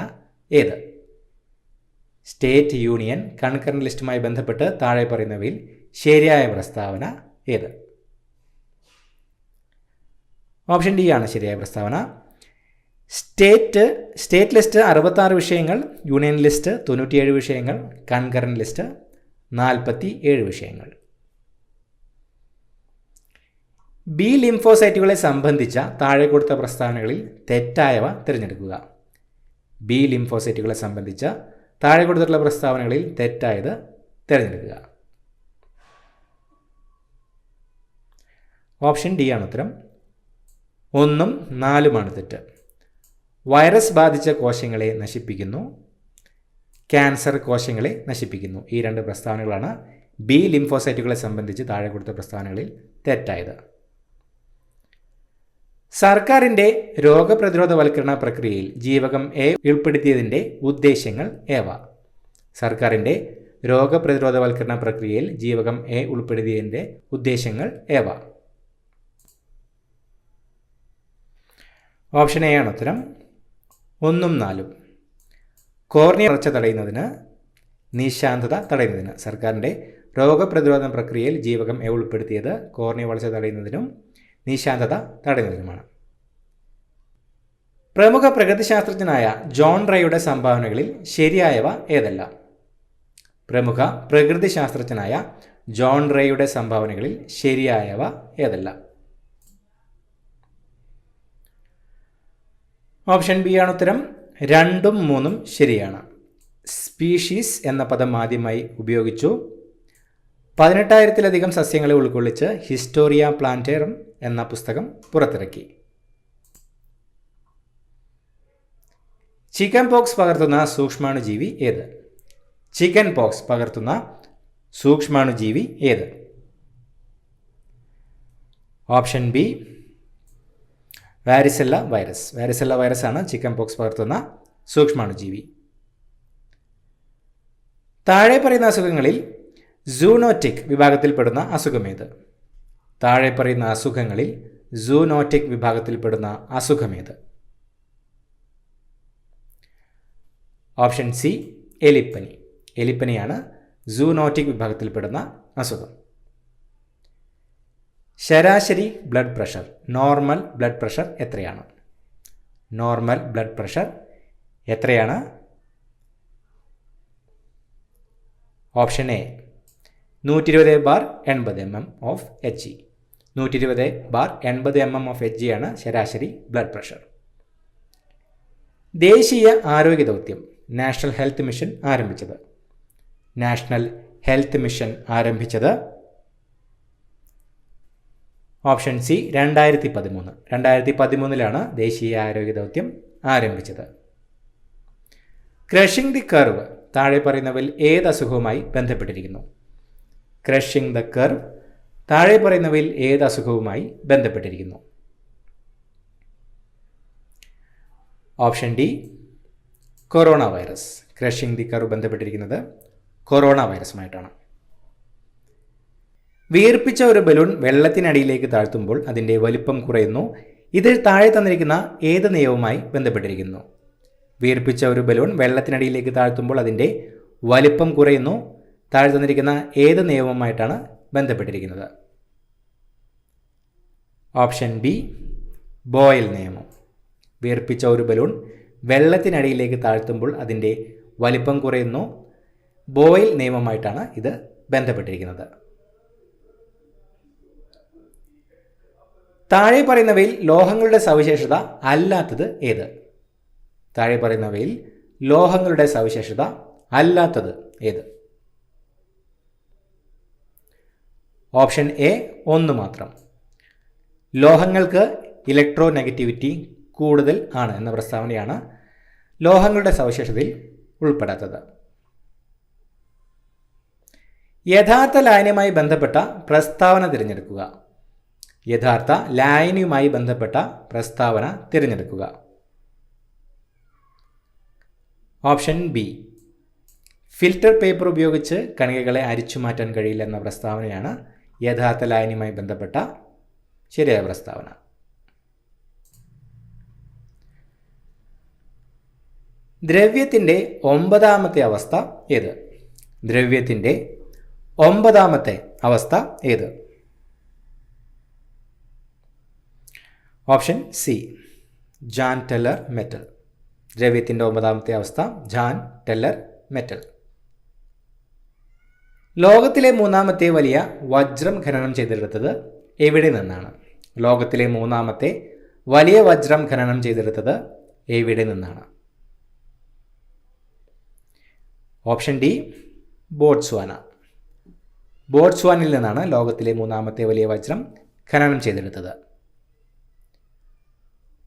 ഏത്? സ്റ്റേറ്റ് യൂണിയൻ കൺകറന്റ് ലിസ്റ്റുമായി ബന്ധപ്പെട്ട് താഴെ പറയുന്നവയിൽ ശരിയായ പ്രസ്താവന ഏത്? ഓപ്ഷൻ ഡി ആണ് ശരിയായ പ്രസ്താവന. സ്റ്റേറ്റ് ലിസ്റ്റ് 66 വിഷയങ്ങൾ, യൂണിയൻ ലിസ്റ്റ് 97 വിഷയങ്ങൾ, കൺകറന്റ് ലിസ്റ്റ് 47 വിഷയങ്ങൾ. ബി ലിംഫോസൈറ്റുകളെ സംബന്ധിച്ച താഴെ കൊടുത്ത പ്രസ്താവനകളിൽ തെറ്റായവ തിരഞ്ഞെടുക്കുക. ബി ലിംഫോസൈറ്റുകളെ സംബന്ധിച്ച താഴെ കൊടുത്തിട്ടുള്ള പ്രസ്താവനകളിൽ തെറ്റായത് തിരഞ്ഞെടുക്കുക. ഓപ്ഷൻ ഡി ആണ് ഉത്തരം. 1ഉം 4ഉമാണ് തെറ്റ്. വൈറസ് ബാധിച്ച കോശങ്ങളെ നശിപ്പിക്കുന്നു, ക്യാൻസർ കോശങ്ങളെ നശിപ്പിക്കുന്നു. ഈ 2 പ്രസ്താവനകളാണ് ബി ലിംഫോസൈറ്റുകളെ സംബന്ധിച്ച് താഴെ കൊടുത്ത പ്രസ്താവനകളിൽ തെറ്റായത്. സർക്കാരിൻ്റെ രോഗപ്രതിരോധവൽക്കരണ പ്രക്രിയയിൽ ജീവകം എ ഉൾപ്പെടുത്തിയതിൻ്റെ ഉദ്ദേശ്യങ്ങൾ ഏവ? സർക്കാരിൻ്റെ രോഗപ്രതിരോധവൽക്കരണ പ്രക്രിയയിൽ ജീവകം എ ഉൾപ്പെടുത്തിയതിൻ്റെ ഉദ്ദേശ്യങ്ങൾ ഏവ? ഓപ്ഷൻ എ ആണ് ഉത്തരം. 1ഉം 4ഉം. കോർണിയ വളർച്ച തടയുന്നതിന്, നിശാന്തത തടയുന്നതിന്. സർക്കാരിൻ്റെ രോഗപ്രതിരോധ പ്രക്രിയയിൽ ജീവകം എ ഉൾപ്പെടുത്തിയത് കോർണിയ വളർച്ച തടയുന്നതിനും നിശാന്തത തടയുന്നതിനുമാണ്. പ്രമുഖ പ്രകൃതിശാസ്ത്രജ്ഞനായ ജോൺ റേയുടെ സംഭാവനകളിൽ ശരിയായവ ഏതെല്ലാം? പ്രമുഖ പ്രകൃതിശാസ്ത്രജ്ഞനായ ജോൺ റേയുടെ സംഭാവനകളിൽ ശരിയായവ ഏതെല്ലാം? ഓപ്ഷൻ ബി ആണ് ഉത്തരം. 2ഉം 3ഉം ശരിയാണ്. സ്പീഷീസ് എന്ന പദം ആദ്യമായി ഉപയോഗിച്ചു. 18,000-ലധികം സസ്യങ്ങളെ ഉൾക്കൊള്ളിച്ച് ഹിസ്റ്റോറിയ പ്ലാന്റേറം എന്ന പുസ്തകം പുറത്തിറക്കി. ചിക്കൻ പോക്സ് പകർത്തുന്ന സൂക്ഷ്മാണുജീവി ഏത്? ചിക്കൻ പോക്സ് പകർത്തുന്ന സൂക്ഷ്മാണുജീവി ഏത്? Option B varicella virus. Varicella വൈറസാണ് ചിക്കൻ പോക്സ് പകർത്തുന്ന സൂക്ഷ്മാണുജീവി. താഴെ പറയുന്ന അസുഖങ്ങളിൽ സൂനോറ്റിക് വിഭാഗത്തിൽപ്പെടുന്ന അസുഖമേത്? താഴെ പറയുന്ന അസുഖങ്ങളിൽ സൂനോറ്റിക് വിഭാഗത്തിൽപ്പെടുന്ന അസുഖമേത്? ഓപ്ഷൻ സി എലിപ്പനി. എലിപ്പനിയാണ് സൂനോറ്റിക് വിഭാഗത്തിൽപ്പെടുന്ന അസുഖം. ശരാശരി blood pressure, normal blood pressure എത്രയാണ്? നോർമൽ ബ്ലഡ് പ്രഷർ എത്രയാണ്? Option A 120/80 mm of HG. 120/80 mm of HG ആണ് ശരാശരി ബ്ലഡ് പ്രഷർ. ദേശീയ ആരോഗ്യ ദൗത്യം നാഷണൽ ഹെൽത്ത് മിഷൻ ആരംഭിച്ചത്? നാഷണൽ ഹെൽത്ത് മിഷൻ ആരംഭിച്ചത് ഓപ്ഷൻ സി 2013. 2013-ലാണ് ദേശീയ ആരോഗ്യ ദൗത്യം ആരംഭിച്ചത്. ക്രഷിംഗ് ദി കർവ് താഴെ പറയുന്നവയിൽ ഏത് അസുഖവുമായി ബന്ധപ്പെട്ടിരിക്കുന്നു? ക്രഷിംഗ് ദ കർവ് താഴെ പറയുന്നവയിൽ ഏത് അസുഖവുമായി ബന്ധപ്പെട്ടിരിക്കുന്നു? Option D corona virus. Crushing the curve ബന്ധപ്പെട്ടിരിക്കുന്നത് കൊറോണ വൈറസുമായിട്ടാണ്. വീർപ്പിച്ച ഒരു ബലൂൺ വെള്ളത്തിനടിയിലേക്ക് താഴ്ത്തുമ്പോൾ അതിൻ്റെ വലിപ്പം കുറയുന്നു. ഇതിൽ താഴെ തന്നിരിക്കുന്ന ഏത് നിയമവുമായി ബന്ധപ്പെട്ടിരിക്കുന്നു? വീർപ്പിച്ച ഒരു ബലൂൺ വെള്ളത്തിനടിയിലേക്ക് താഴ്ത്തുമ്പോൾ അതിൻ്റെ വലിപ്പം കുറയുന്നു. താഴെ തന്നിരിക്കുന്ന ഏത് നിയമവുമായിട്ടാണ് ബന്ധപ്പെട്ടിരിക്കുന്നത്? ഓപ്ഷൻ ബി ബോയിൽ നിയമം. വീർപ്പിച്ച ഒരു ബലൂൺ വെള്ളത്തിനടിയിലേക്ക് താഴ്ത്തുമ്പോൾ അതിൻ്റെ വലിപ്പം കുറയുന്നു. ബോയിൽ നിയമമായിട്ടാണ് ഇത് ബന്ധപ്പെട്ടിരിക്കുന്നത്. താഴെ പറയുന്നവയിൽ ലോഹങ്ങളുടെ സവിശേഷത അല്ലാത്തത് ഏത്? താഴെ പറയുന്നവയിൽ ലോഹങ്ങളുടെ സവിശേഷത അല്ലാത്തത് ഏത്? ഓപ്ഷൻ എ 1 മാത്രം. ലോഹങ്ങൾക്ക് ഇലക്ട്രോ നെഗറ്റിവിറ്റി കൂടുതൽ ആണ് എന്ന പ്രസ്താവനയാണ് ലോഹങ്ങളുടെ സവിശേഷതയിൽ ഉൾപ്പെടാത്തത്. യഥാർത്ഥ ലായനിയുമായി ബന്ധപ്പെട്ട പ്രസ്താവന തിരഞ്ഞെടുക്കുക. യഥാർത്ഥ ലായനിയുമായി ബന്ധപ്പെട്ട പ്രസ്താവന തിരഞ്ഞെടുക്കുക. ഓപ്ഷൻ ബി, ഫിൽറ്റർ പേപ്പർ ഉപയോഗിച്ച് കണികകളെ അരിച്ചു മാറ്റാൻ കഴിയില്ല എന്ന പ്രസ്താവനയാണ് യഥാർത്ഥ ലായനിയുമായി ബന്ധപ്പെട്ട ശരിയായ പ്രസ്താവന. ദ്രവ്യത്തിൻ്റെ 9ാമത്തെ അവസ്ഥ ഏത്? ദ്രവ്യത്തിൻ്റെ 9ാമത്തെ അവസ്ഥ ഏത്? Option C, Jahn Teller metal. ദ്രവ്യത്തിൻ്റെ 9ാമത്തെ അവസ്ഥ ജാൻ ടെല്ലർ മെറ്റൽ. ലോകത്തിലെ 3ാമത്തെ വലിയ വജ്രം ഖനനം ചെയ്തെടുത്തത് എവിടെ നിന്നാണ്? ലോകത്തിലെ 3ാമത്തെ വലിയ വജ്രം ഖനനം ചെയ്തെടുത്തത് എവിടെ നിന്നാണ്? Option D, Botswana. ബോട്സ്വാനിൽ നിന്നാണ് ലോകത്തിലെ 3ാമത്തെ വലിയ വജ്രം ഖനനം ചെയ്തെടുത്തത്.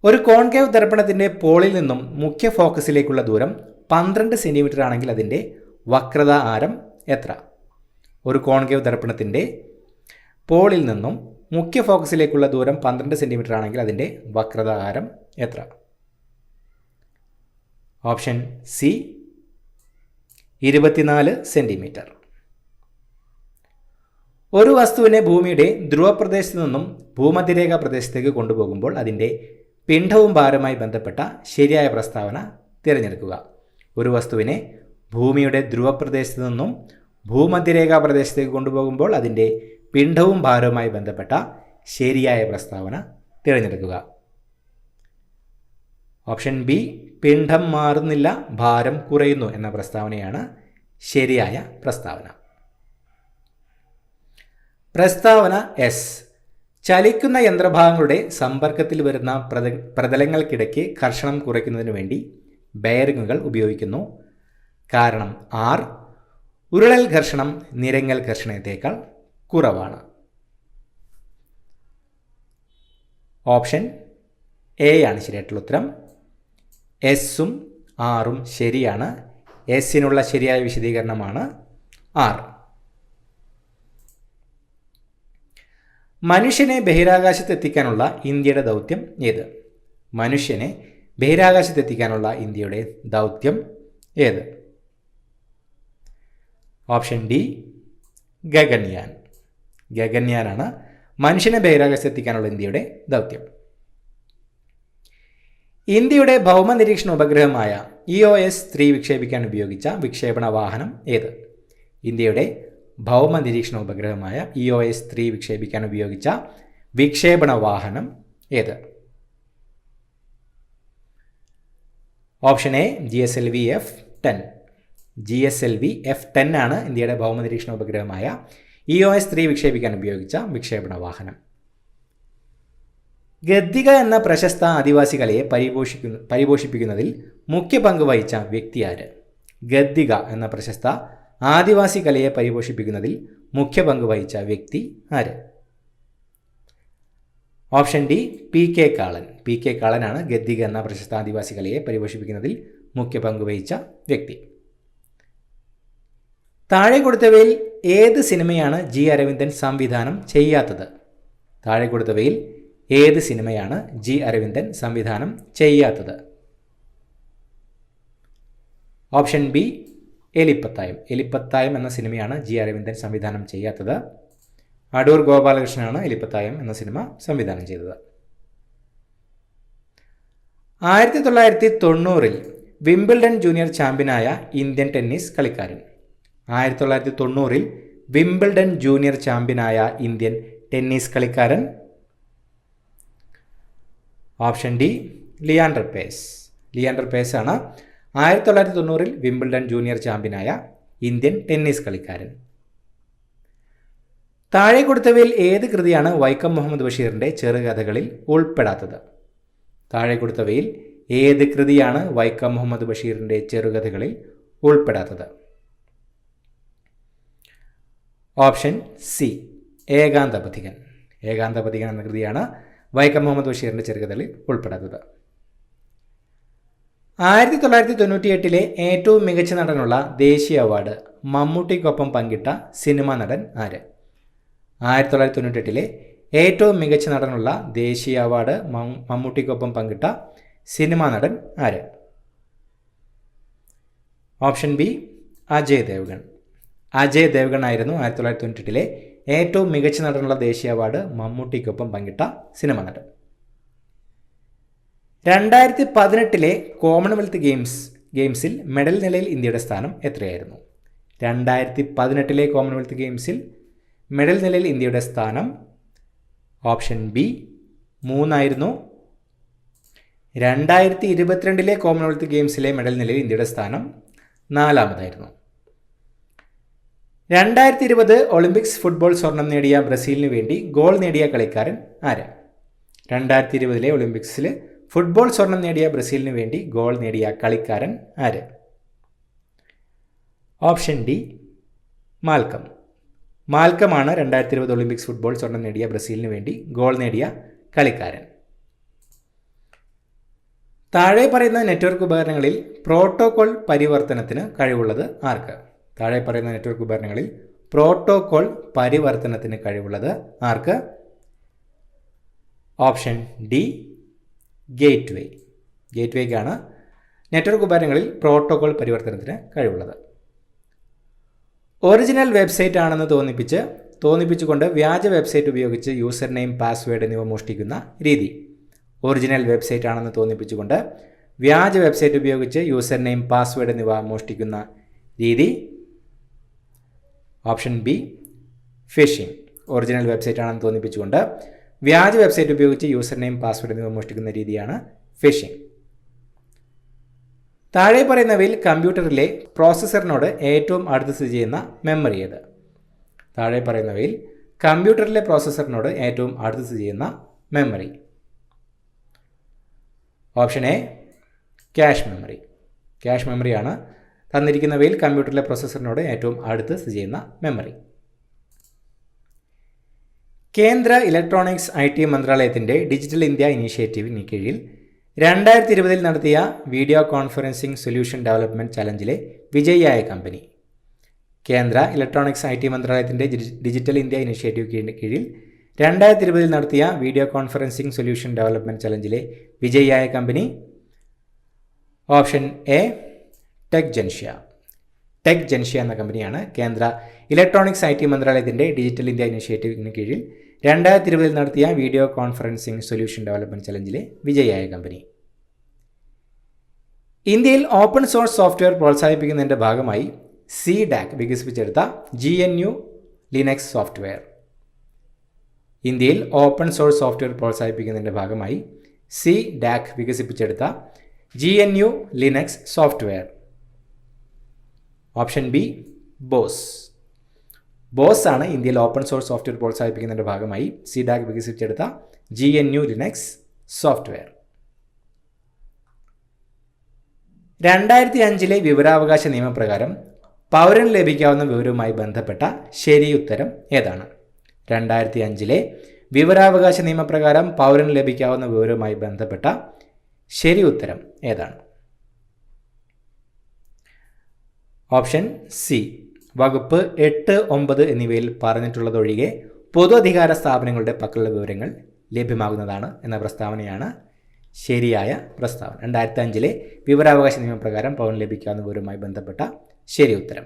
ഒരു കോൺകേവ് ദർപ്പണത്തിൻ്റെ പോളിൽ നിന്നും മുഖ്യ ഫോക്കസിലേക്കുള്ള ദൂരം 12 സെൻറ്റിമീറ്റർ ആണെങ്കിൽ അതിൻ്റെ വക്രത ആരം എത്ര? ഒരു കോൺകേവ് ദർപ്പണത്തിൻ്റെ പോളിൽ നിന്നും മുഖ്യ ഫോക്കസിലേക്കുള്ള ദൂരം 12 സെൻറ്റിമീറ്റർ ആണെങ്കിൽ അതിൻ്റെ വക്രത ആരം എത്ര? Option C, 24 centimetre. ഒരു വസ്തുവിനെ ഭൂമിയുടെ ധ്രുവപ്രദേശത്ത് നിന്നും ഭൂമധ്യരേഖ പ്രദേശത്തേക്ക് കൊണ്ടുപോകുമ്പോൾ അതിൻ്റെ പിണ്ഡവും ഭാരവുമായി ബന്ധപ്പെട്ട ശരിയായ പ്രസ്താവന തിരഞ്ഞെടുക്കുക. ഒരു വസ്തുവിനെ ഭൂമിയുടെ ധ്രുവപ്രദേശത്ത് നിന്നും ഭൂമധ്യരേഖാ പ്രദേശത്തേക്ക് കൊണ്ടുപോകുമ്പോൾ അതിൻ്റെ പിണ്ഡവും ഭാരവുമായി ബന്ധപ്പെട്ട ശരിയായ പ്രസ്താവന തിരഞ്ഞെടുക്കുക. ഓപ്ഷൻ ബി, പിണ്ഡം മാറുന്നില്ല, ഭാരം കുറയുന്നു എന്ന പ്രസ്താവനയാണ് ശരിയായ പ്രസ്താവന. പ്രസ്താവന എസ്. ചലിക്കുന്ന യന്ത്രഭാഗങ്ങളുടെ സമ്പർക്കത്തിൽ വരുന്ന പ്രതലങ്ങൾക്കിടയ്ക്ക് ഘർഷണം കുറയ്ക്കുന്നതിന് വേണ്ടി ബെയറിങ്ങുകൾ ഉപയോഗിക്കുന്നു. കാരണം ആർ. ഉരുളൽ ഘർഷണം നിരങ്ങൽ ഘർഷണത്തേക്കാൾ കുറവാണ്. ഓപ്ഷൻ എ ആണ് ശരിയായിട്ടുള്ള ഉത്തരം. എസും ആറും ശരിയാണ്. എസിനുള്ള ശരിയായ വിശദീകരണമാണ് ആർ. മനുഷ്യനെ ബഹിരാകാശത്തെത്തിക്കാനുള്ള ഇന്ത്യയുടെ ദൗത്യം ഏത്? മനുഷ്യനെ ബഹിരാകാശത്തെത്തിക്കാനുള്ള ഇന്ത്യയുടെ ദൗത്യം ഏത്? Option D, Gaganyaan. ഗഗൻയാനാണ് മനുഷ്യനെ ബഹിരാകാശത്തെത്തിക്കാനുള്ള ഇന്ത്യയുടെ ദൗത്യം. ഇന്ത്യയുടെ ഭൗമ നിരീക്ഷണ ഉപഗ്രഹമായ EOS-3 വിക്ഷേപിക്കാൻ ഉപയോഗിച്ച വിക്ഷേപണ വാഹനം ഏത്? ഇന്ത്യയുടെ ഭൗമ നിരീക്ഷണ ഉപഗ്രഹമായ EOS-3 വിക്ഷേപിക്കാൻ ഉപയോഗിച്ച വിക്ഷേപണ വാഹനം ഏത്? Option A, GSLV-F10. GSLV-F10 ആണ് ഇന്ത്യയുടെ ഭൗമ നിരീക്ഷണ ഉപഗ്രഹമായ EOS-3 വിക്ഷേപിക്കാൻ ഉപയോഗിച്ച വിക്ഷേപണ വാഹനം. ഗദ്ദിക എന്ന പ്രശസ്ത ആദിവാസി കലയെ പരിപോഷിപ്പിക്കുന്നതിൽ മുഖ്യ പങ്ക് വഹിച്ച വ്യക്തി ആര്? ഗദ്ദിക എന്ന പ്രശസ്ത ആദിവാസി കലയെ പരിപോഷിപ്പിക്കുന്നതിൽ മുഖ്യ പങ്ക് വഹിച്ച വ്യക്തി ആര്? ഓപ്ഷൻ ഡി, PK കാളൻ. PK കാളനാണ് ഗദ്ദിക എന്ന പ്രശസ്ത ആദിവാസി കലയെ പരിപോഷിപ്പിക്കുന്നതിൽ മുഖ്യ പങ്ക് വഹിച്ച വ്യക്തി. താഴെ കൊടുത്തവയിൽ ഏത് സിനിമയാണ് G. അരവിന്ദൻ സംവിധാനം ചെയ്യാത്തത്? താഴെ കൊടുത്തവയിൽ ഏത് സിനിമയാണ് G. അരവിന്ദൻ സംവിധാനം ചെയ്യാത്തത്? ഓപ്ഷൻ ബി, എലിപ്പത്തായം. എലിപ്പത്തായം എന്ന സിനിമയാണ് G. അരവിന്ദൻ സംവിധാനം ചെയ്യാത്തത്. അടൂർ ഗോപാലകൃഷ്ണനാണ് എലിപ്പത്തായം എന്ന സിനിമ സംവിധാനം ചെയ്തത്. 1990 വിംബിൾഡൺ ജൂനിയർ ചാമ്പ്യനായ ഇന്ത്യൻ ടെന്നീസ് കളിക്കാരൻ. 1990 വിംബിൾഡൺ ജൂനിയർ ചാമ്പ്യനായ ഇന്ത്യൻ ടെന്നീസ് കളിക്കാരൻ. Option D, Leander pace. Leander pace ആണ് 1990 വിംബിൾഡൺ ജൂനിയർ ചാമ്പ്യനായ ഇന്ത്യൻ ടെന്നീസ് കളിക്കാരൻ. താഴെ കൊടുത്തവയിൽ ഏത് കൃതിയാണ് വൈക്കം മുഹമ്മദ് ബഷീറിൻ്റെ ചെറുകഥകളിൽ ഉൾപ്പെടാത്തത്? താഴെ കൊടുത്തവയിൽ ഏത് കൃതിയാണ് വൈക്കം മുഹമ്മദ് ബഷീറിൻ്റെ ചെറുകഥകളിൽ ഉൾപ്പെടാത്തത്? Option C, ഏകാന്തപഥികൻ. ഏകാന്തപഥികൻ എന്ന കൃതിയാണ് വൈക്കം മുഹമ്മദ് ബഷീറിൻ്റെ ചെറുകഥകളിൽ ഉൾപ്പെടാത്തത്. 1998 ഏറ്റവും മികച്ച നടനുള്ള ദേശീയ അവാർഡ് മമ്മൂട്ടിക്കൊപ്പം പങ്കിട്ട സിനിമാ നടൻ ആര്? 1998 ഏറ്റവും മികച്ച നടനുള്ള ദേശീയ അവാർഡ് മമ്മൂട്ടിക്കൊപ്പം പങ്കിട്ട സിനിമാ നടൻ ആര്? Option B Ajay Devgn. അജയ് ദേവ്ഗൺ ആയിരുന്നു 1998 ഏറ്റവും മികച്ച നടനുള്ള ദേശീയ അവാർഡ് മമ്മൂട്ടിക്കൊപ്പം പങ്കിട്ട സിനിമാ നടൻ. 2018 കോമൺവെൽത്ത് ഗെയിംസിൽ മെഡൽ നിലയിൽ ഇന്ത്യയുടെ സ്ഥാനം എത്രയായിരുന്നു? 2018 കോമൺവെൽത്ത് ഗെയിംസിൽ മെഡൽ നിലയിൽ ഇന്ത്യയുടെ സ്ഥാനം ഓപ്ഷൻ ബി 3 2022 കോമൺവെൽത്ത് ഗെയിംസിലെ മെഡൽ നിലയിൽ ഇന്ത്യയുടെ സ്ഥാനം 4 2020 ഒളിമ്പിക്സ് ഫുട്ബോൾ സ്വർണം നേടിയ ബ്രസീലിന് വേണ്ടി ഗോൾ നേടിയ കളിക്കാരൻ ആര്? 2020 ഒളിമ്പിക്സിൽ ഫുട്ബോൾ സ്വർണം നേടിയ ബ്രസീലിന് വേണ്ടി ഗോൾ നേടിയ കളിക്കാരൻ ആര്? Option D Malcom. മാൽക്കമാണ് 2020 ഒളിമ്പിക്സ് ഫുട്ബോൾ സ്വർണം നേടിയ ബ്രസീലിന് വേണ്ടി ഗോൾ നേടിയ കളിക്കാരൻ. താഴെ പറയുന്ന നെറ്റ്വർക്ക് ഉപകരണങ്ങളിൽ പ്രോട്ടോകോൾ പരിവർത്തനത്തിന് കഴിവുള്ളത് ആർക്ക്? താഴെ പറയുന്ന നെറ്റ്വർക്ക് ഉപകരണങ്ങളിൽ പ്രോട്ടോകോൾ പരിവർത്തനത്തിന് കഴിവുള്ളത് ആർക്ക്? Option D gateway. ഗേറ്റ്വേക്കാണ് നെറ്റ്വർക്ക് ഉപകരണങ്ങളിൽ പ്രോട്ടോകോൾ പരിവർത്തനത്തിന് കഴിവുള്ളത്. ഒറിജിനൽ വെബ്സൈറ്റ് ആണെന്ന് തോന്നിപ്പിച്ചുകൊണ്ട് വ്യാജ വെബ്സൈറ്റ് ഉപയോഗിച്ച് യൂസർ നെയിം, പാസ്വേഡ് എന്നിവ മോഷ്ടിക്കുന്ന രീതി. ഒറിജിനൽ വെബ്സൈറ്റ് ആണെന്ന് തോന്നിപ്പിച്ചുകൊണ്ട് വ്യാജ വെബ്സൈറ്റ് ഉപയോഗിച്ച് യൂസർ നെയിം, പാസ്വേഡ് എന്നിവ മോഷ്ടിക്കുന്ന രീതി option B phishing. Original website ആണെന്ന് തോന്നിപ്പിച്ചുകൊണ്ട് വ്യാജ വെബ്സൈറ്റ് ഉപയോഗിച്ച് യൂസർ നെയിം, പാസ്വേഡ് എന്നിവ മോഷ്ടിക്കുന്ന രീതിയാണ് ഫിഷിംഗ്. താഴെ പറയുന്നവയിൽ കമ്പ്യൂട്ടറിലെ പ്രോസസ്സറിനോട് ഏറ്റവും അടുത്ത് സ്ഥിതി ചെയ്യുന്ന മെമ്മറി ഏത്? താഴെ പറയുന്നവയിൽ കമ്പ്യൂട്ടറിലെ പ്രോസസ്സറിനോട് ഏറ്റവും അടുത്ത് സ്ഥിതി ചെയ്യുന്ന memory. Option A cache memory. Cache മെമ്മറിയാണ് തന്നിരിക്കുന്നവയിൽ കമ്പ്യൂട്ടറിലെ പ്രോസസ്സറിനോട് ഏറ്റവും അടുത്ത് സ്ഥിതി ചെയ്യുന്ന മെമ്മറി. കേന്ദ്ര ഇലക്ട്രോണിക്സ് IT മന്ത്രാലയത്തിൻ്റെ ഡിജിറ്റൽ ഇന്ത്യ ഇനീഷ്യേറ്റീവിന് കീഴിൽ 2020 നടത്തിയ വീഡിയോ കോൺഫറൻസിംഗ് സൊല്യൂഷൻ ഡെവലപ്മെൻറ്റ് ചലഞ്ചിലെ വിജയിയായ കമ്പനി. കേന്ദ്ര ഇലക്ട്രോണിക്സ് IT മന്ത്രാലയത്തിൻ്റെ ഡിജിറ്റൽ ഇന്ത്യ ഇനീഷ്യേറ്റീവിന് കീഴിൽ 2020 നടത്തിയ വീഡിയോ കോൺഫറൻസിംഗ് സൊല്യൂഷൻ ഡെവലപ്മെൻറ്റ് ചലഞ്ചിലെ വിജയിയായ company option A Techgentsia. Techgentsia എന്ന കമ്പനിയാണ് കേന്ദ്ര ഇലക്ട്രോണിക്സ് IT മന്ത്രാലയത്തിൻ്റെ ഡിജിറ്റൽ ഇന്ത്യ ഇനീഷ്യേറ്റീവിന് കീഴിൽ 2020 നടത്തിയ വീഡിയോ കോൺഫറൻസിംഗ് സൊല്യൂഷൻ ഡെവലപ്മെൻറ്റ് ചലഞ്ചിലെ വിജയിയായ കമ്പനി. ഇന്ത്യയിൽ ഓപ്പൺ സോഴ്സ് സോഫ്റ്റ്വെയർ പ്രോത്സാഹിപ്പിക്കുന്നതിൻ്റെ ഭാഗമായി CDAC വികസിപ്പിച്ചെടുത്ത GNU ലിനക്സ് സോഫ്റ്റ്വെയർ. ഇന്ത്യയിൽ ഓപ്പൺ സോഴ്സ് സോഫ്റ്റ്വെയർ പ്രോത്സാഹിപ്പിക്കുന്നതിൻ്റെ ഭാഗമായി CDAC വികസിപ്പിച്ചെടുത്ത GNU Linux software. Option B BOSS. BOSS ആണ് ഇന്ത്യയിൽ ഓപ്പൺ സോഴ്സ് സോഫ്റ്റ്വെയർ പ്രോത്സാഹിപ്പിക്കുന്നതിൻ്റെ ഭാഗമായി CDAC വികസിപ്പിച്ചെടുത്ത GNU ലിനക്സ് സോഫ്റ്റ്വെയർ. 2005 വിവരാവകാശ നിയമപ്രകാരം പൗരന് ലഭിക്കാവുന്ന വിവരവുമായി ബന്ധപ്പെട്ട ശരിയുത്തരം ഏതാണ്? 2005 വിവരാവകാശ നിയമപ്രകാരം പൗരന് ലഭിക്കാവുന്ന വിവരവുമായി ബന്ധപ്പെട്ട ശരിയുത്തരം ഏതാണ്? ഓപ്ഷൻ സി വകുപ്പ് 8, 9 എന്നിവയിൽ പറഞ്ഞിട്ടുള്ളതൊഴികെ പൊതു അധികാര സ്ഥാപനങ്ങളുടെ പക്കലുള്ള വിവരങ്ങൾ ലഭ്യമാകുന്നതാണ് എന്ന പ്രസ്താവനയാണ് ശരിയായ പ്രസ്താവന. 2005 വിവരാവകാശ നിയമപ്രകാരം പൗരന് ലഭിക്കാവുന്ന വിവരവുമായി ബന്ധപ്പെട്ട ശരി ഉത്തരം.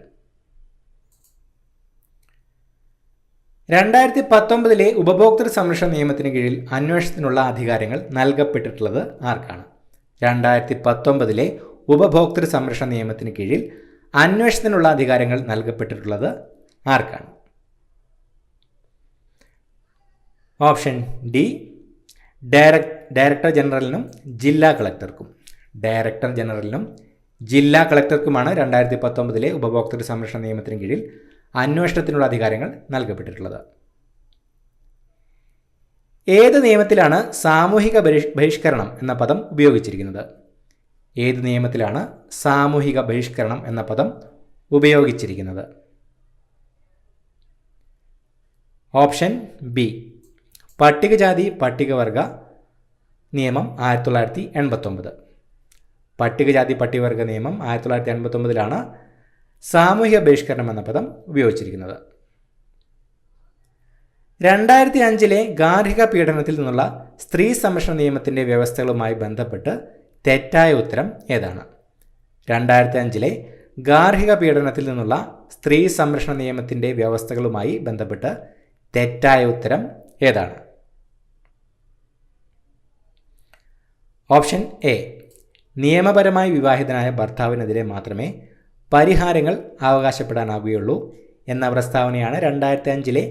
2019 ഉപഭോക്തൃ സംരക്ഷണ നിയമത്തിന് കീഴിൽ അന്വേഷണത്തിനുള്ള അധികാരങ്ങൾ നൽകപ്പെട്ടിട്ടുള്ളത് ആർക്കാണ്? 2019 ഉപഭോക്തൃ സംരക്ഷണ നിയമത്തിന് കീഴിൽ അന്വേഷണത്തിനുള്ള അധികാരങ്ങൾ നൽകപ്പെട്ടിട്ടുള്ളത് ആർക്കാണ്? ഓപ്ഷൻ ഡി ഡയറക്ടർ ജനറലിനും ജില്ലാ കളക്ടർക്കും. ഡയറക്ടർ ജനറലിനും ജില്ലാ കളക്ടർക്കുമാണ് 2019 ഉപഭോക്തൃ സംരക്ഷണ നിയമത്തിന് കീഴിൽ അന്വേഷണത്തിനുള്ള അധികാരങ്ങൾ നൽകപ്പെട്ടിട്ടുള്ളത്. ഏത് നിയമത്തിലാണ് സാമൂഹിക ബഹിഷ്കരണം എന്ന പദം ഉപയോഗിച്ചിരിക്കുന്നത്? ഏത് നിയമത്തിലാണ് സാമൂഹിക ബഹിഷ്കരണം എന്ന പദം ഉപയോഗിച്ചിരിക്കുന്നത്? ഓപ്ഷൻ ബി പട്ടികജാതി പട്ടികവർഗ നിയമം 1989. പട്ടികജാതി പട്ടികവർഗ നിയമം 1989 സാമൂഹിക ബഹിഷ്കരണം എന്ന പദം ഉപയോഗിച്ചിരിക്കുന്നത്. 2005 ഗാർഹിക പീഡനത്തിൽ നിന്നുള്ള സ്ത്രീ സംരക്ഷണ നിയമത്തിൻ്റെ വ്യവസ്ഥകളുമായി ബന്ധപ്പെട്ട് തെറ്റായ ഉത്തരം ഏതാണ്? 2005 ഗാർഹിക പീഡനത്തിൽ നിന്നുള്ള സ്ത്രീ സംരക്ഷണ നിയമത്തിൻ്റെ വ്യവസ്ഥകളുമായി ബന്ധപ്പെട്ട് തെറ്റായ ഉത്തരം ഏതാണ്? ഓപ്ഷൻ എ, നിയമപരമായി വിവാഹിതനായ ഭർത്താവിനെതിരെ മാത്രമേ പരിഹാരങ്ങൾ അവകാശപ്പെടാനാവുകയുള്ളൂ എന്ന പ്രസ്താവനയാണ് 2005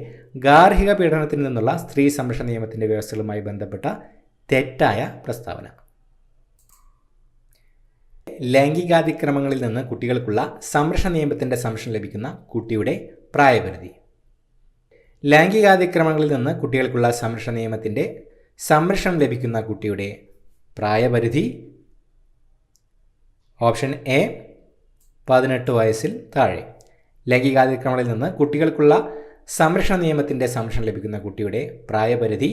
ഗാർഹിക പീഡനത്തിൽ നിന്നുള്ള സ്ത്രീ സംരക്ഷണ നിയമത്തിൻ്റെ വ്യവസ്ഥകളുമായി ബന്ധപ്പെട്ട തെറ്റായ പ്രസ്താവന. ലൈംഗികാതിക്രമങ്ങളിൽ നിന്ന് കുട്ടികൾക്കുള്ള സംരക്ഷണ നിയമത്തിൻ്റെ സംരക്ഷണം ലഭിക്കുന്ന കുട്ടിയുടെ പ്രായപരിധി. ലൈംഗികാതിക്രമങ്ങളിൽ നിന്ന് കുട്ടികൾക്കുള്ള സംരക്ഷണ നിയമത്തിൻ്റെ സംരക്ഷണം ലഭിക്കുന്ന കുട്ടിയുടെ പ്രായപരിധി ഓപ്ഷൻ എ 18 വയസ്സിൽ താഴെ. ലൈംഗികാതിക്രമങ്ങളിൽ നിന്ന് കുട്ടികൾക്കുള്ള സംരക്ഷണ നിയമത്തിൻ്റെ സംരക്ഷണം ലഭിക്കുന്ന കുട്ടിയുടെ പ്രായപരിധി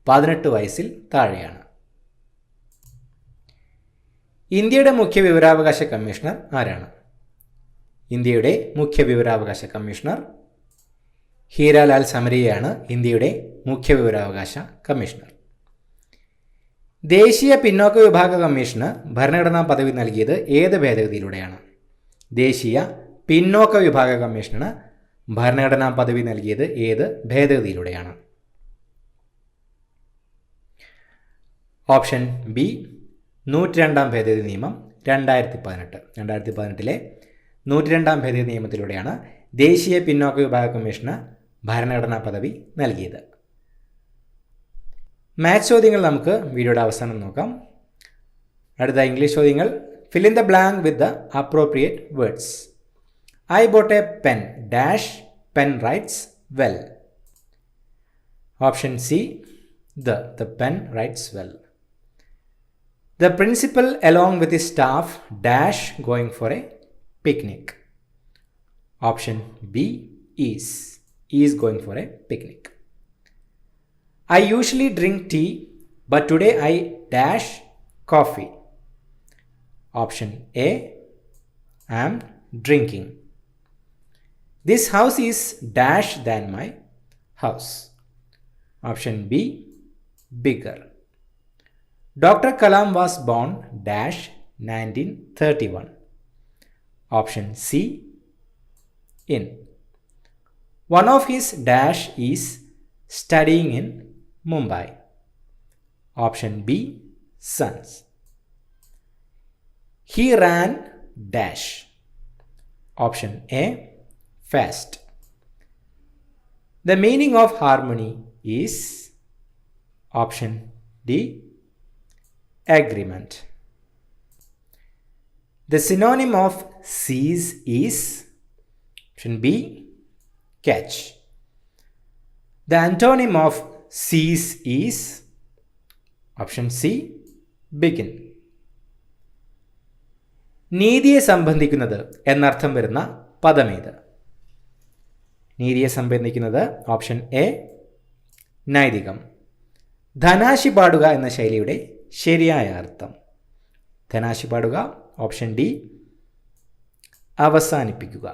18 വയസ്സിൽ താഴെയാണ്. ഇന്ത്യയുടെ മുഖ്യ വിവരാവകാശ കമ്മീഷണർ ആരാണ്? ഇന്ത്യയുടെ മുഖ്യ വിവരാവകാശ കമ്മീഷണർ ഹീരാലാൽ സമരിയയാണ് ഇന്ത്യയുടെ മുഖ്യ വിവരാവകാശ കമ്മീഷണർ. ദേശീയ പിന്നോക്ക വിഭാഗ കമ്മീഷന് ഭരണഘടനാ പദവി നൽകിയത് ഏത് ഭേദഗതിയിലൂടെയാണ്? ദേശീയ പിന്നോക്ക വിഭാഗ കമ്മീഷന് ഭരണഘടനാ പദവി നൽകിയത് ഏത് ഭേദഗതിയിലൂടെയാണ്? ഓപ്ഷൻ ബി 102 ഭേദഗതി നിയമം 2018. 2018 102 ഭേദഗതി നിയമത്തിലൂടെയാണ് ദേശീയ പിന്നോക്ക വിഭാഗ കമ്മീഷന് ഭരണഘടനാ പദവി നൽകിയത്. മാത്സ് ചോദ്യങ്ങൾ നമുക്ക് വീഡിയോയുടെ അവസാനം നോക്കാം. അടുത്ത ഇംഗ്ലീഷ് ചോദ്യങ്ങൾ. Fill in the blank with the appropriate words. I bought a pen dash pen writes well. Option C, the pen writes well. The principal along with his staff dash going for a picnic. Option B is going for a picnic. I usually drink tea but today I dash coffee. Option A, am drinking. This house is dash than my house. Option B, bigger. Dr. Kalam was born dash 1931. Option C, in. One of his dash is studying in Mumbai. Option B, sons. He ran dash. Option A, fast. The meaning of harmony is option D, agreement. The synonym of cease is option B, catch. The antonym of cease is option C, begin. നീതിയെ സംബന്ധിക്കുന്നത് എന്നർത്ഥം വരുന്ന പദമേത്? നീതിയെ സംബന്ധിക്കുന്നത് option A, നൈതികം. ധനാശി പാടുക എന്ന ശൈലിയുടെ ശരിയായ അർത്ഥം. ധനാശി പാടുക ഓപ്ഷൻ ഡി, അവസാനിപ്പിക്കുക.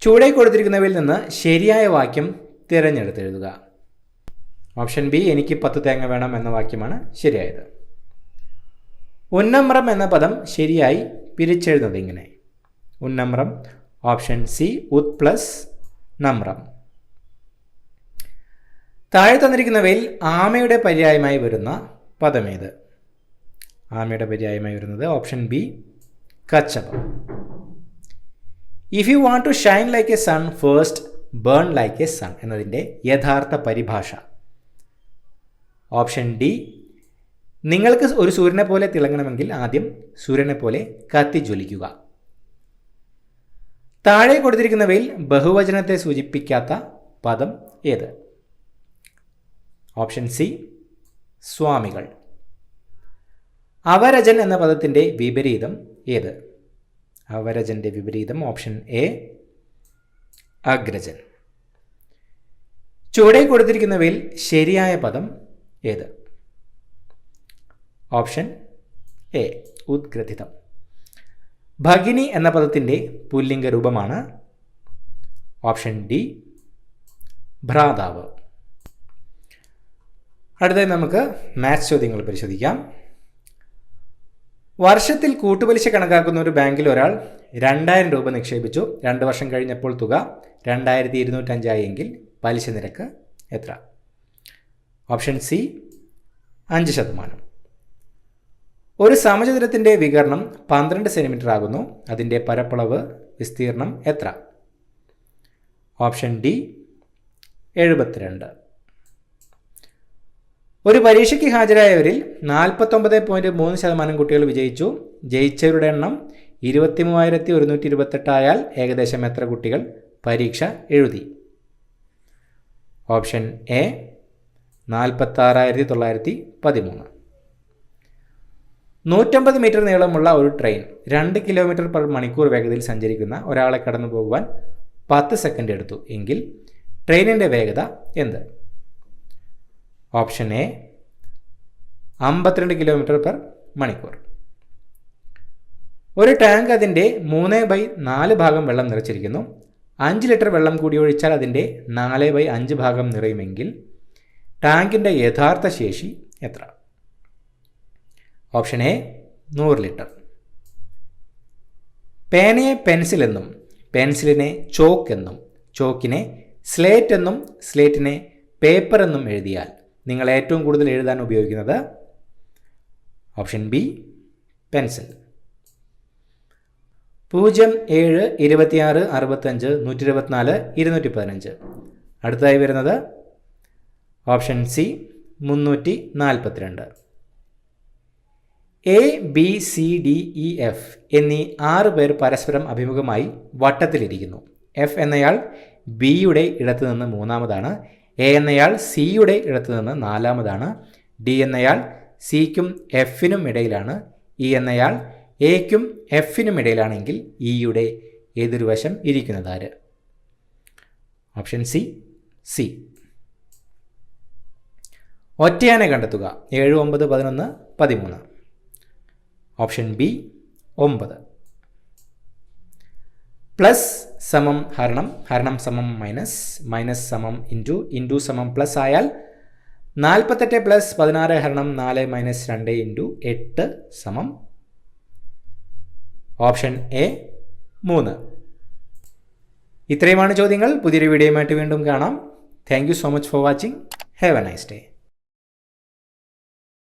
ചുവടെ കൊടുത്തിരിക്കുന്നവയിൽ നിന്ന് ശരിയായ വാക്യം തിരഞ്ഞെടുത്തെഴുതുക. ഓപ്ഷൻ ബി, എനിക്ക് 10 തേങ്ങ വേണം എന്ന വാക്യമാണ് ശരിയായത്. ഉന്നമ്രം എന്ന പദം ശരിയായി പിരിച്ചെഴുതുന്നത് ഇങ്ങനെ. ഉന്നമ്രം. ഓപ്ഷൻ സി, ഉത് പ്ലസ് നമ്രം. താഴെ തന്നിരിക്കുന്നവയിൽ ആമയുടെ പര്യായമായി വരുന്ന പദമേത്? ആമയുടെ പര്യായമായി വരുന്നത് ഓപ്ഷൻ ബി, കച്ചപം. If you want to shine like a sun first burn like a sun എന്നതിൻ്റെ യഥാർത്ഥ പരിഭാഷ ഓപ്ഷൻ ഡി, നിങ്ങൾക്ക് ഒരു സൂര്യനെ പോലെ തിളങ്ങണമെങ്കിൽ ആദ്യം സൂര്യനെ പോലെ കത്തിജ്വലിക്കുക. താഴെ കൊടുത്തിരിക്കുന്നവയിൽ ബഹുവചനത്തെ സൂചിപ്പിക്കാത്ത പദം ഏത്? ഓപ്ഷൻ സി, സ്വാമികൾ. അവരജൻ എന്ന പദത്തിൻ്റെ വിപരീതം ഏത്? അവരജൻ്റെ വിപരീതം ഓപ്ഷൻ എ, അഗ്രജൻ. ചുവടെ കൊടുത്തിരിക്കുന്നവയിൽ ശരിയായ പദം ഏത്? Option A. ഉദ്ഗ്രഥിതം. ഭഗിനി എന്ന പദത്തിൻ്റെ പുല്ലിംഗ രൂപമാണ് ഓപ്ഷൻ ഡി. ഭ്രാതാവ്. അടുത്തതായി നമുക്ക് മാത്സ് ചോദ്യങ്ങൾ പരിശോധിക്കാം. വർഷത്തിൽ കൂട്ടുപലിശ കണക്കാക്കുന്ന ഒരു ബാങ്കിൽ ഒരാൾ 2000 രൂപ നിക്ഷേപിച്ചു. 2 വർഷം കഴിഞ്ഞപ്പോൾ തുക 2205 ആയെങ്കിൽ പലിശ നിരക്ക് എത്ര? Option C 5%. ഒരു സമചതുരത്തിൻ്റെ വികർണം 12 സെൻറ്റിമീറ്റർ ആകുന്നു. അതിൻ്റെ പരപ്പളവ് വിസ്തീർണം എത്ര? Option D 72. ഒരു പരീക്ഷയ്ക്ക് ഹാജരായവരിൽ 49.3% കുട്ടികൾ വിജയിച്ചു. ജയിച്ചവരുടെ എണ്ണം 23,128 ആയാൽ ഏകദേശം എത്ര കുട്ടികൾ പരീക്ഷ എഴുതി? Option A 46,913. 150 മീറ്റർ നീളമുള്ള ഒരു ട്രെയിൻ 2 കിലോമീറ്റർ പെർ മണിക്കൂർ വേഗതയിൽ സഞ്ചരിക്കുന്ന ഒരാളെ കടന്നു പോകുവാൻ 10 സെക്കൻഡ് എടുത്തു എങ്കിൽ ട്രെയിനിൻ്റെ വേഗത എന്ത്? ഓപ്ഷൻ എ 52 കിലോമീറ്റർ പെർ മണിക്കൂർ. ഒരു ടാങ്ക് അതിൻ്റെ 3/4 ഭാഗം വെള്ളം നിറച്ചിരിക്കുന്നു. 5 ലിറ്റർ വെള്ളം കൂടി ഒഴിച്ചാൽ അതിൻ്റെ 4/5 ഭാഗം നിറയുമെങ്കിൽ ടാങ്കിൻ്റെ യഥാർത്ഥ ശേഷി എത്ര? Option A 100 litre. പേനയെ പെൻസിൽ എന്നും പെൻസിലിനെ ചോക്ക് എന്നും ചോക്കിനെ സ്ലേറ്റ് എന്നും സ്ലേറ്റിനെ പേപ്പർ എന്നും എഴുതിയാൽ നിങ്ങൾ ഏറ്റവും കൂടുതൽ എഴുതാൻ ഉപയോഗിക്കുന്നത്? Option B pencil. 0, 7, 26, 65, 124, 215. അടുത്തതായി വരുന്നത് option C 342. A, B, C, D, E, F എന്നീ 6 പേർ പരസ്പരം അഭിമുഖമായി വട്ടത്തിലിരിക്കുന്നു. എഫ് എന്നയാൾ ബിയുടെ ഇടത്ത് നിന്ന് 3-ാമതാണ്. എ എന്നയാൾ സിയുടെ ഇടത്ത് നിന്ന് 4-ാമതാണ്. ഡി എന്നയാൾ സിക്കും എഫിനും ഇടയിലാണ്. ഇ എന്നയാൾ എക്കും എഫിനും ഇടയിലാണെങ്കിൽ ഇയുടെ എതിർവശം ഇരിക്കുന്നതാര്? Option C C. ഒറ്റയാനെ കണ്ടെത്തുക. 7, 9, 11, 13. Option B 9. പ്ലസ് സമം ഹരണം, ഹരണം സമം മൈനസ്, മൈനസ് സമം ഇൻറ്റു, ഇൻറ്റു സമം പ്ലസ് ആയാൽ 48 പ്ലസ് 16 ഹരണം 4 മൈനസ് 2 ഇൻറ്റു 8 സമം ഓപ്ഷൻ എ 3. ഇത്രയുമാണ് ചോദ്യങ്ങൾ. പുതിയൊരു വീഡിയോയുമായിട്ട് വീണ്ടും കാണാം. Thank you so much for watching. Have A nice day.